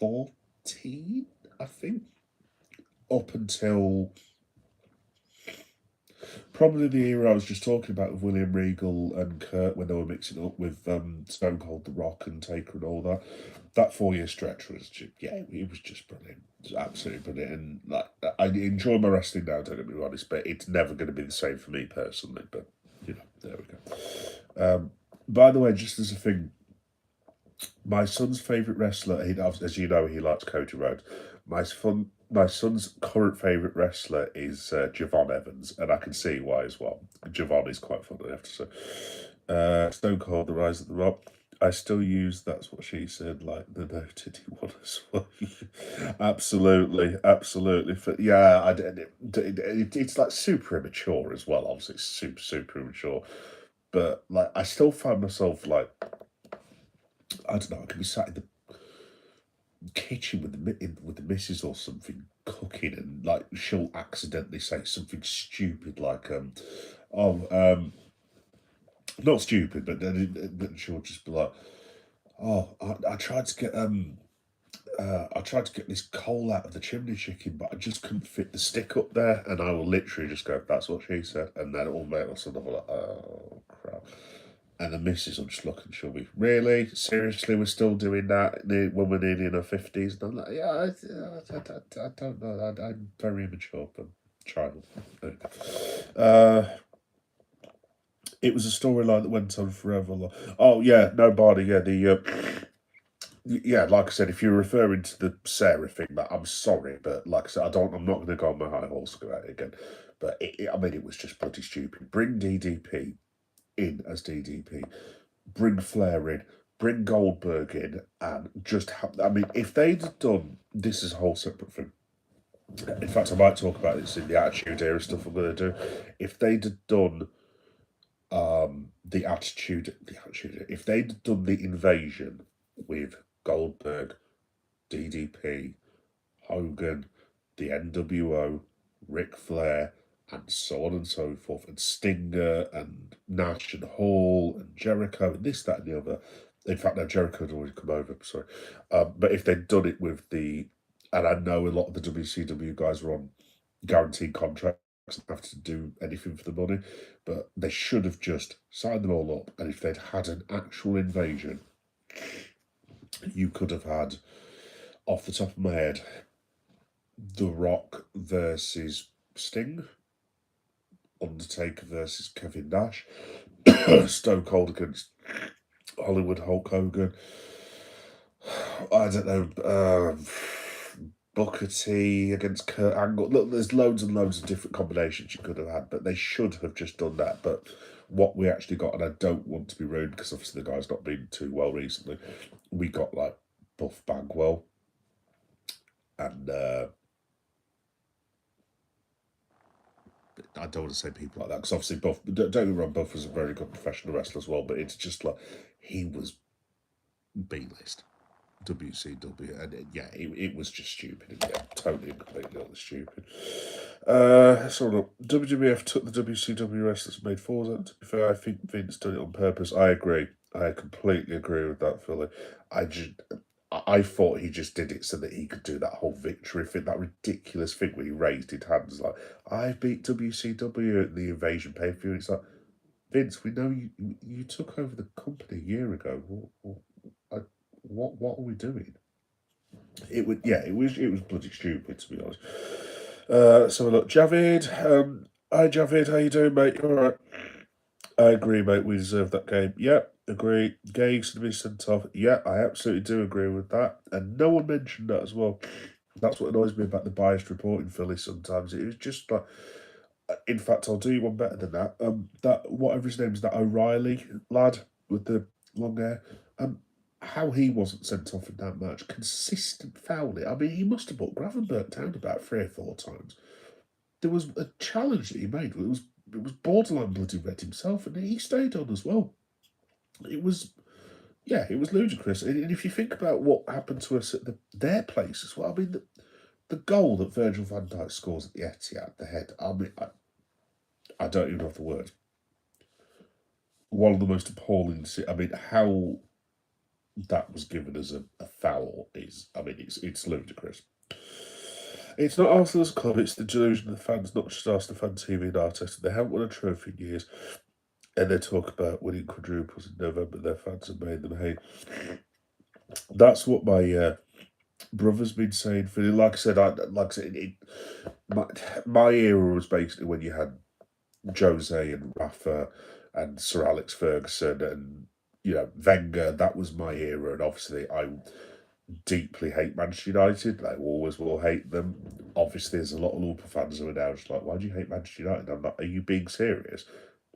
14, I think. Up until probably the era I was just talking about with William Regal and Kurt, when they were mixing up with Stone Cold, The Rock, and Taker and all that. That 4 year stretch was just, yeah, it was just brilliant. It was absolutely brilliant. And like, I enjoy my wrestling now, don't get me wrong, but it's never going to be the same for me personally. But you know, there we go. By the way, just as a thing, my son's favourite wrestler, as you know, he likes Cody Rhodes. My son's current favourite wrestler is Javon Evans, and I can see why as well. Javon is quite fun, I have to say. Stone Cold, The Rise of the Rock. I still use That's What She Said, like the noted one as well. Absolutely. Yeah, it's like super immature as well. Obviously, it's super immature. But like, I still find myself like, I don't know, I could be sat in the kitchen with the missus or something cooking, and like she'll accidentally say something stupid like not stupid, but then she'll just be like, oh, I tried to get this coal out of the chimney chicken, but I just couldn't fit the stick up there. And I will literally just go, that's what she said. And then it will make us another like, oh crap. And the missus will just look, and she'll be, really? Seriously, we're still doing that when we're nearly in our 50s? And I'm like, yeah, I don't know. I'm very immature, but child. It was a storyline that went on forever. Oh, yeah, no, Barney, yeah, yeah, like I said, if you're referring to the Sarah thing, I'm sorry, but like I said, I'm not going to go on my high horse about it again. But I mean, it was just bloody stupid. Bring DDP in as DDP, bring Flair in, bring Goldberg in, and just have. I mean, if they'd done this is a whole separate thing. In fact, I might talk about this in the Attitude Era stuff I'm going to do. If they'd done the attitude, if they'd done the Invasion with Goldberg, DDP, Hogan, the NWO, Ric Flair, and so on and so forth, and Stinger, and Nash, and Hall, and Jericho, and this, that, and the other. In fact, no, Jericho had already come over, sorry. But if they'd done it with and I know a lot of the WCW guys were on guaranteed contracts, and have to do anything for the money, but they should have just signed them all up, and if they'd had an actual invasion, you could have had, off the top of my head, The Rock versus Sting, Undertaker versus Kevin Nash, Stone Cold against Hollywood Hulk Hogan. I don't know. Booker T against Kurt Angle. Look, there's loads and loads of different combinations you could have had, but they should have just done that. But what we actually got, and I don't want to be rude because obviously the guy's not been too well recently, we got like Buff Bagwell and I don't want to say people like that because obviously Buff, don't get me wrong, Buff was a very good professional wrestler as well, but it's just like he was B-list. WCW, and it was just stupid. Yeah, totally and completely stupid. So WWF took the WCW wrestlers, made fools of them. To be fair, I think Vince did it on purpose. I agree. I completely agree with that, Philly. I thought he just did it so that he could do that whole victory thing, that ridiculous thing where he raised his hands like, I beat WCW at the Invasion pay-per-view. It's like, Vince, we know you took over the company a year ago. What are we doing? It was bloody stupid, to be honest. So look, Javid. Hi Javid, how you doing, mate? You alright? I agree, mate. We deserve that game. Yep, agree. Gage to be sent off. Yeah, I absolutely do agree with that. And no one mentioned that as well. That's what annoys me about the biased reporting, Philly. Sometimes it was just like. In fact, I'll do you one better than that. That whatever his name is, that O'Reilly lad with the long hair. How he wasn't sent off in that match. Consistent fouling. I mean, he must have put Gravenberg down about 3 or 4 times. There was a challenge that he made. It was borderline bloody red himself, and he stayed on as well. It was ludicrous. And if you think about what happened to us at their place as well, I mean, the goal that Virgil van Dijk scores at the Etihad, the head, I mean, I don't even have the words. One of the most appalling. I mean, how that was given as a foul is, I mean, it's ludicrous. It's not Arsenal's club, it's the delusion of the fans, not just Arsenal fan TV and Arteta. They haven't won a trophy in years, and they talk about winning quadruples in November. Their fans have made them hate. That's what my brother's been saying. For like I said, my era was basically when you had Jose and Rafa and Sir Alex Ferguson and Wenger. That was my era, and obviously I deeply hate Manchester United. I always will hate them. Obviously, there's a lot of Liverpool fans who are now just like, why do you hate Manchester United? I'm like, are you being serious?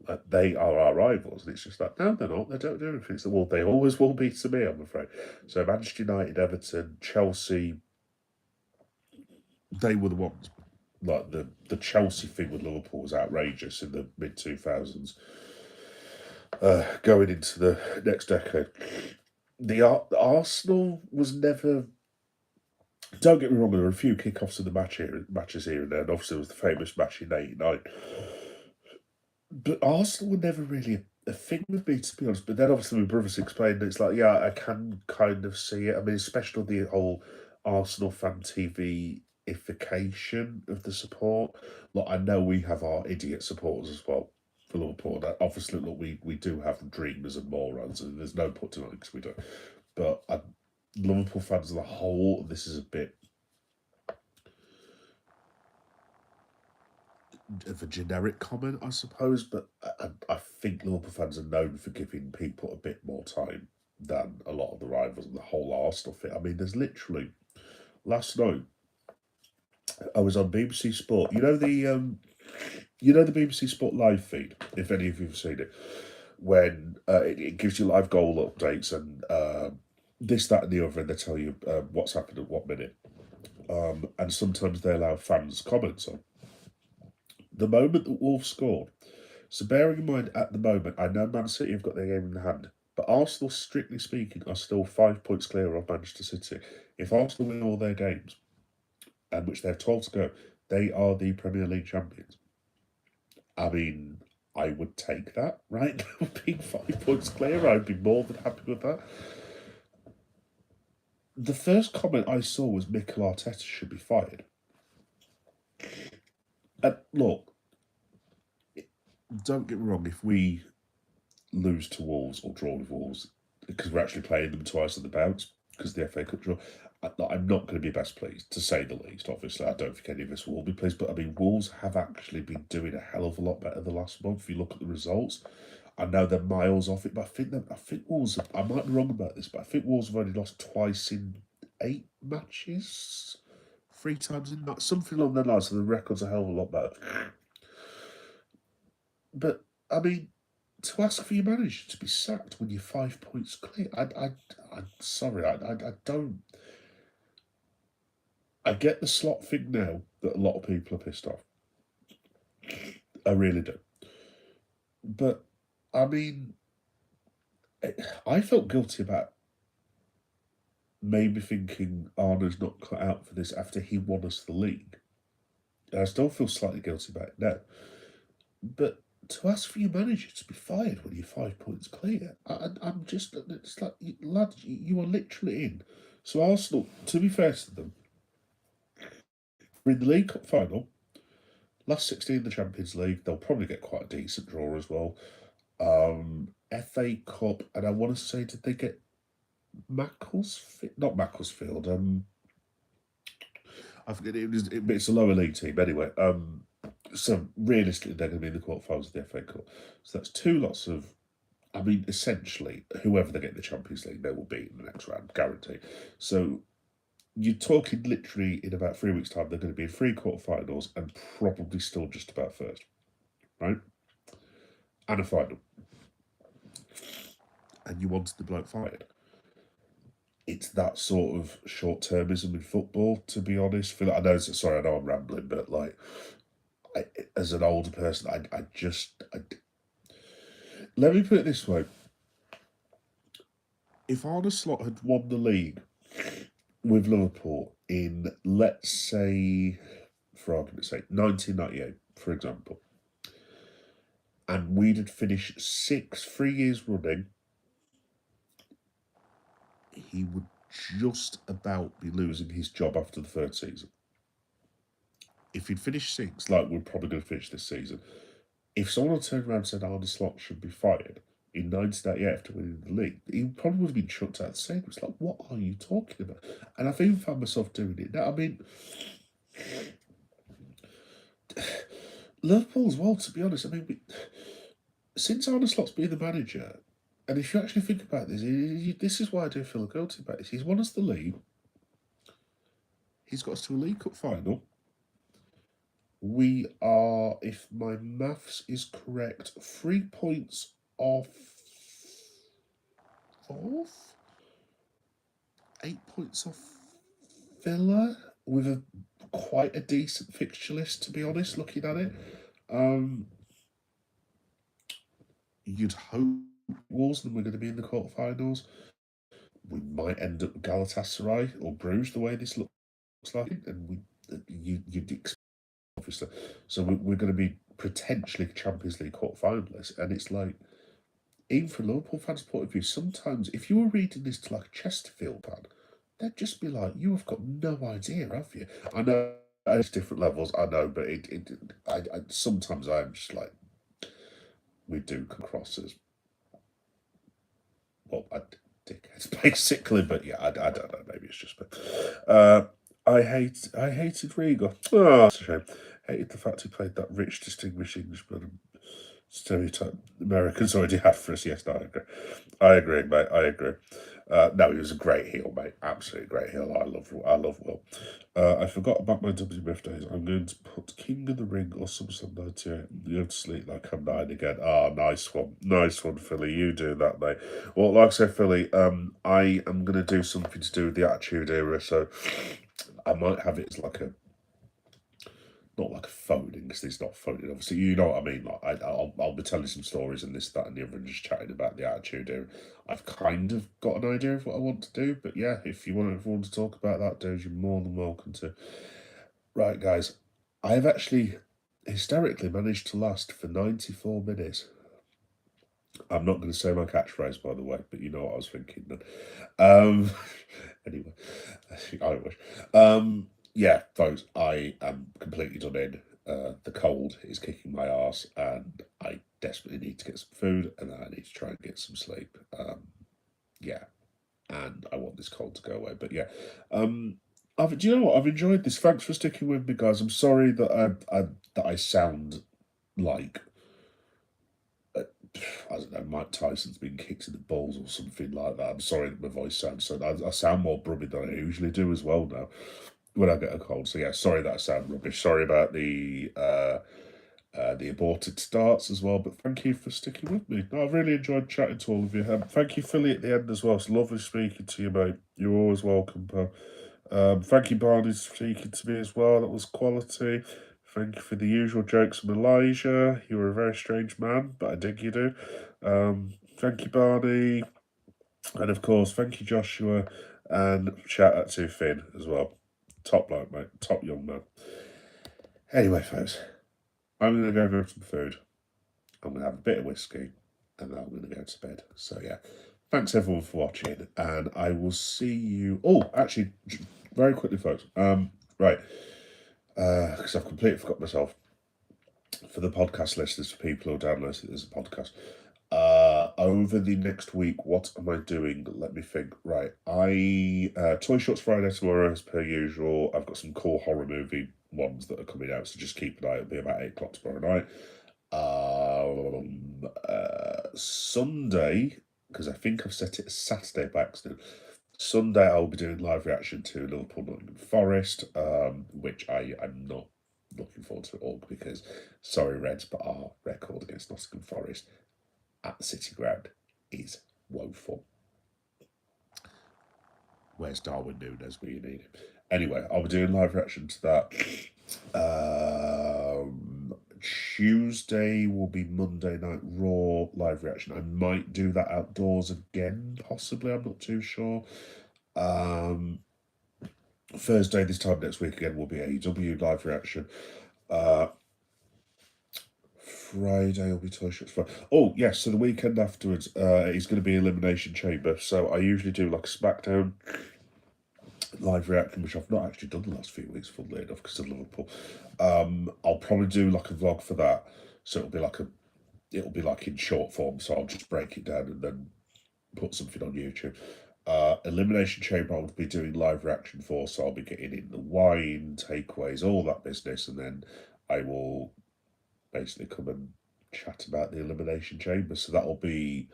Like, they are our rivals. And it's just like, no, they're not. They don't do anything. So, well, they always will be to me, I'm afraid. So Manchester United, Everton, Chelsea, they were the ones. Like the Chelsea thing with Liverpool was outrageous in the mid-2000s. Going into the next decade. The Arsenal was never. Don't get me wrong, there were a few kickoffs of the matches here and there, and obviously there was the famous match in '89. But Arsenal were never really a thing with me, to be honest. But then obviously my brothers explained it's like, yeah, I can kind of see it. I mean, especially the whole Arsenal fan TV-ification of the support. Look, I know we have our idiot supporters as well for Liverpool. Obviously, look, we do have dreamers and morons, and there's no put to it because we don't. But Liverpool fans as a whole, this is a bit of a generic comment, I suppose, but I think Liverpool fans are known for giving people a bit more time than a lot of the rivals and the whole Arsenal thing. I mean, there's literally last night I was on BBC Sport. You know the BBC Sport live feed, if any of you've seen it, when it gives you live goal updates and this, that, and the other, and they tell you what's happened at what minute. And sometimes they allow fans' comments on. The moment that Wolves scored, so bearing in mind at the moment, I know Man City have got their game in hand, but Arsenal, strictly speaking, are still 5 points clear of Manchester City. If Arsenal win all their games, and which they have 12 to go, they are the Premier League champions. I mean, I would take that, right? Being 5 points clear, I'd be more than happy with that. The first comment I saw was Mikel Arteta should be fired. And look, don't get me wrong, if we lose to Wolves or draw with Wolves, because we're actually playing them twice at the bounce, because the FA Cup draw. I'm not going to be best pleased, to say the least. Obviously, I don't think any of us will be pleased. But I mean, Wolves have actually been doing a hell of a lot better the last month. If you look at the results, I know they're miles off it, but I think Wolves. I might be wrong about this, but I think Wolves have only lost twice in 8 matches, 3 times in that, something along those lines. So the record's a hell of a lot better. But I mean, to ask for your manager to be sacked when you're 5 points clear, I'm sorry, I don't. I get the slot thing now that a lot of people are pissed off. I really do. But I mean, I felt guilty about maybe thinking Arna's not cut out for this after he won us the league. And I still feel slightly guilty about it now. But to ask for your manager to be fired when you're 5 points clear, I'm just, it's like, lad, you are literally in. So Arsenal, to be fair to them, we're in the League Cup final, last 16 in the Champions League. They'll probably get quite a decent draw as well. FA Cup, and I want to say, did they get Macclesfield? Not Macclesfield. I forget it's a lower league team anyway. So realistically, they're going to be in the quarterfinals of the FA Cup. So that's 2 lots of. I mean, essentially, whoever they get in the Champions League, they will beat in the next round, guaranteed. So you're talking literally in about 3 weeks' time, they're going to be in 3 quarterfinals and probably still just about first, right? And a final. And you wanted the bloke fired. It's that sort of short-termism in football, to be honest. I know I'm rambling, but like, as an older person, let me put it this way: if Arne Slot had won the league with Liverpool in, let's say, for argument's sake, 1998, for example, and we'd had finished 3 years running, he would just about be losing his job after the 3rd season. If he'd finished 6th, like we're probably going to finish this season, if someone had turned around and said Arne Slot should be fired in 1998 after winning the league, he probably would have been chucked out of the stadium. It's like, what are you talking about? And I've even found myself doing it now. I mean, Liverpool as well, to be honest. I mean, since Arne Slot's been the manager, and if you actually think about this, this is why I do feel guilty about this. He's won us the league. He's got us to a League Cup final. We are, if my maths is correct, 3 points off 4th? 8 points off Villa, with quite a decent fixture list, to be honest, looking at it. You'd hope Wolves we're going to be in the quarterfinals. We might end up with Galatasaray or Bruges the way this looks like, and you'd expect, obviously. So we're going to be potentially Champions League quarterfinalists, and it's like, even from Liverpool fans' point of view, sometimes if you were reading this to like a Chesterfield fan, they'd just be like, "You have got no idea, have you?" I know it's different levels, I know, but I sometimes I'm just like, we do come across as, well, dickheads basically, but yeah, I don't know, maybe it's just me. I hated Riga. Oh, that's a shame. Hated the fact he played that rich, distinguished Englishman. Stereotype Americans already have for us. Yes, no, I agree, mate. I agree. No, he was a great heel, mate. Absolutely great heel. I love Will. I forgot about my WWF days. I'm going to put King of the Ring or SummerSlam 98. You have to sleep like I'm 9 again. Ah, nice one, Philly. You do that, mate. Well, like I said, Philly, I am going to do something to do with the Attitude Era, so I might have it as like a, not like a phone-in, because it's not phoning, obviously, you know what I mean. Like I'll be telling some stories and this, that, and the other, and just chatting about the Attitude Era. I've kind of got an idea of what I want to do, but yeah, if you want to talk about that, dude, you're more than welcome to. Right, guys, I've actually hysterically managed to last for 94 minutes. I'm not going to say my catchphrase, by the way, but you know what I was thinking then. Anyway, I wish. Yeah, folks, I am completely done in. The cold is kicking my arse, and I desperately need to get some food, and then I need to try and get some sleep. Yeah, and I want this cold to go away. But yeah, do you know what? I've enjoyed this. Thanks for sticking with me, guys. I'm sorry that I sound like I don't know, Mike Tyson's been kicked in the balls or something like that. I'm sorry that my voice sounds so. I sound more brummy than I usually do as well now when I get a cold. So yeah, sorry that I sound rubbish. Sorry about the aborted starts as well. But thank you for sticking with me. No, I've really enjoyed chatting to all of you. Thank you, Philly, at the end as well. It's lovely speaking to you, mate. You're always welcome, pal. Thank you, Barney, for speaking to me as well. That was quality. Thank you for the usual jokes from Elijah. You were a very strange man, but I dig you do. Thank you, Barney. And of course, thank you, Joshua. And shout out to Finn as well. Top bloke, mate. Top young man. Anyway, folks, I'm going to go grab some food. I'm going to have a bit of whiskey. And then I'm going to go to bed. So, yeah. Thanks, everyone, for watching. And I will see you... Oh, actually, very quickly, folks. Right. Because I've completely forgot myself. For the podcast listeners, for people who download it as a podcast, over the next week, what am I doing? Let me think. Right, Toy Shots Friday tomorrow, as per usual. I've got some cool horror movie ones that are coming out, so just keep an eye. It'll be about 8 o'clock tomorrow night. Sunday, because I think I've set it as Saturday by accident. Sunday, I'll be doing live reaction to Liverpool Nottingham Forest, which I'm not looking forward to at all because, sorry, Reds, but our record against Nottingham Forest at the City Ground is woeful. Where's Darwin Núñez where you need him? Anyway, I'll be doing live reaction to that. Tuesday will be Monday Night Raw live reaction. I might do that outdoors again, possibly. I'm not too sure. Thursday this time next week again will be AEW live reaction. Friday will be Toy Shots Friday. Oh yes, so the weekend afterwards is going to be Elimination Chamber. So I usually do like a SmackDown live reaction, which I've not actually done the last few weeks, funnily enough, because of Liverpool. I'll probably do like a vlog for that. So it'll be like in short form. So I'll just break it down and then put something on YouTube. Elimination Chamber I'll be doing live reaction for, so I'll be getting in the wine, takeaways, all that business, and then I will basically come and chat about the Elimination Chamber. So that'll be,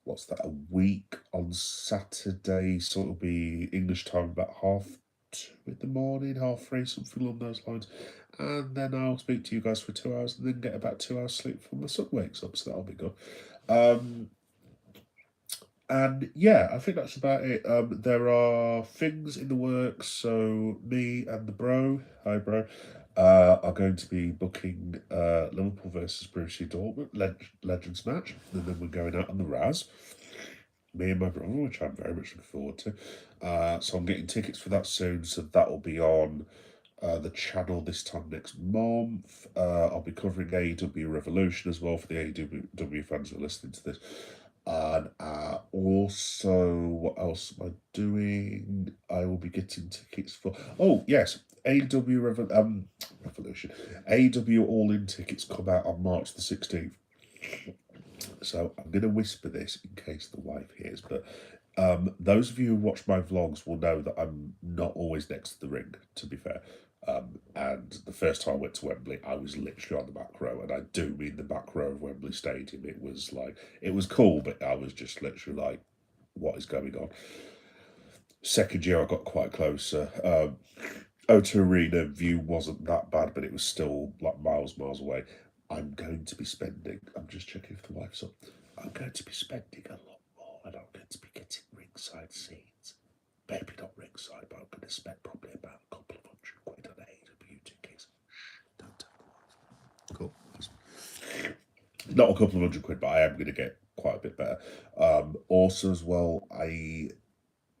what's that, a week on Saturday, so it'll be English time about 2:30 in the morning, 3:30, something along those lines. And then I'll speak to you guys for 2 hours and then get about 2 hours sleep before my son wakes up, so that'll be good. And yeah, I think that's about it. There are things in the works. So me and the bro, hi bro, are going to be booking Liverpool versus Borussia Dortmund Legends match, and then we're going out on the Raz. Me and my brother, which I'm very much looking forward to. So I'm getting tickets for that soon. So that will be on the channel this time next month. I'll be covering AEW Revolution as well for the AEW fans who are listening to this. And also, what else am I doing? I will be getting tickets for... Oh, yes, AEW Revolution. AEW All-In tickets come out on March the 16th. So I'm going to whisper this in case the wife hears, but those of you who watch my vlogs will know that I'm not always next to the ring, to be fair. And the first time I went to Wembley, I was literally on the back row, and I do mean the back row of Wembley Stadium. It was cool, but I was just literally like, what is going on? Second year, I got quite close. O2 Arena view wasn't that bad, but it was still like miles away. I'm going to be spending, I'm just checking if the wife's up, I'm going to be spending a lot more, and I'm going to be getting ringside seats. Maybe not ringside, but I'm going to spend probably about a couple of £100 on AEW tickets. Shh, don't tell the wife. Cool. Not a couple of £100, but I am going to get quite a bit better. Also as well, I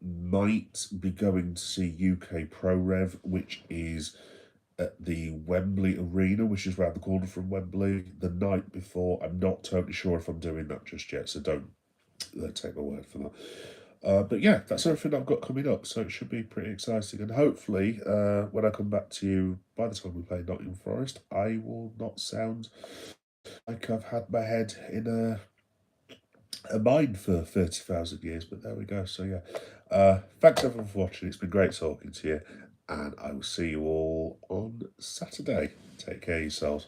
might be going to see UK Pro Rev, which is at the Wembley Arena, which is round the corner from Wembley, the night before. I'm not totally sure if I'm doing that just yet, so don't take my word for that. But yeah, that's everything I've got coming up, so it should be pretty exciting. And hopefully, when I come back to you, by the time we play Nottingham Forest, I will not sound like I've had my head in a a mine for 30,000 years, but there we go. So yeah, thanks everyone for watching. It's been great talking to you, and I will see you all on Saturday. Take care of yourselves.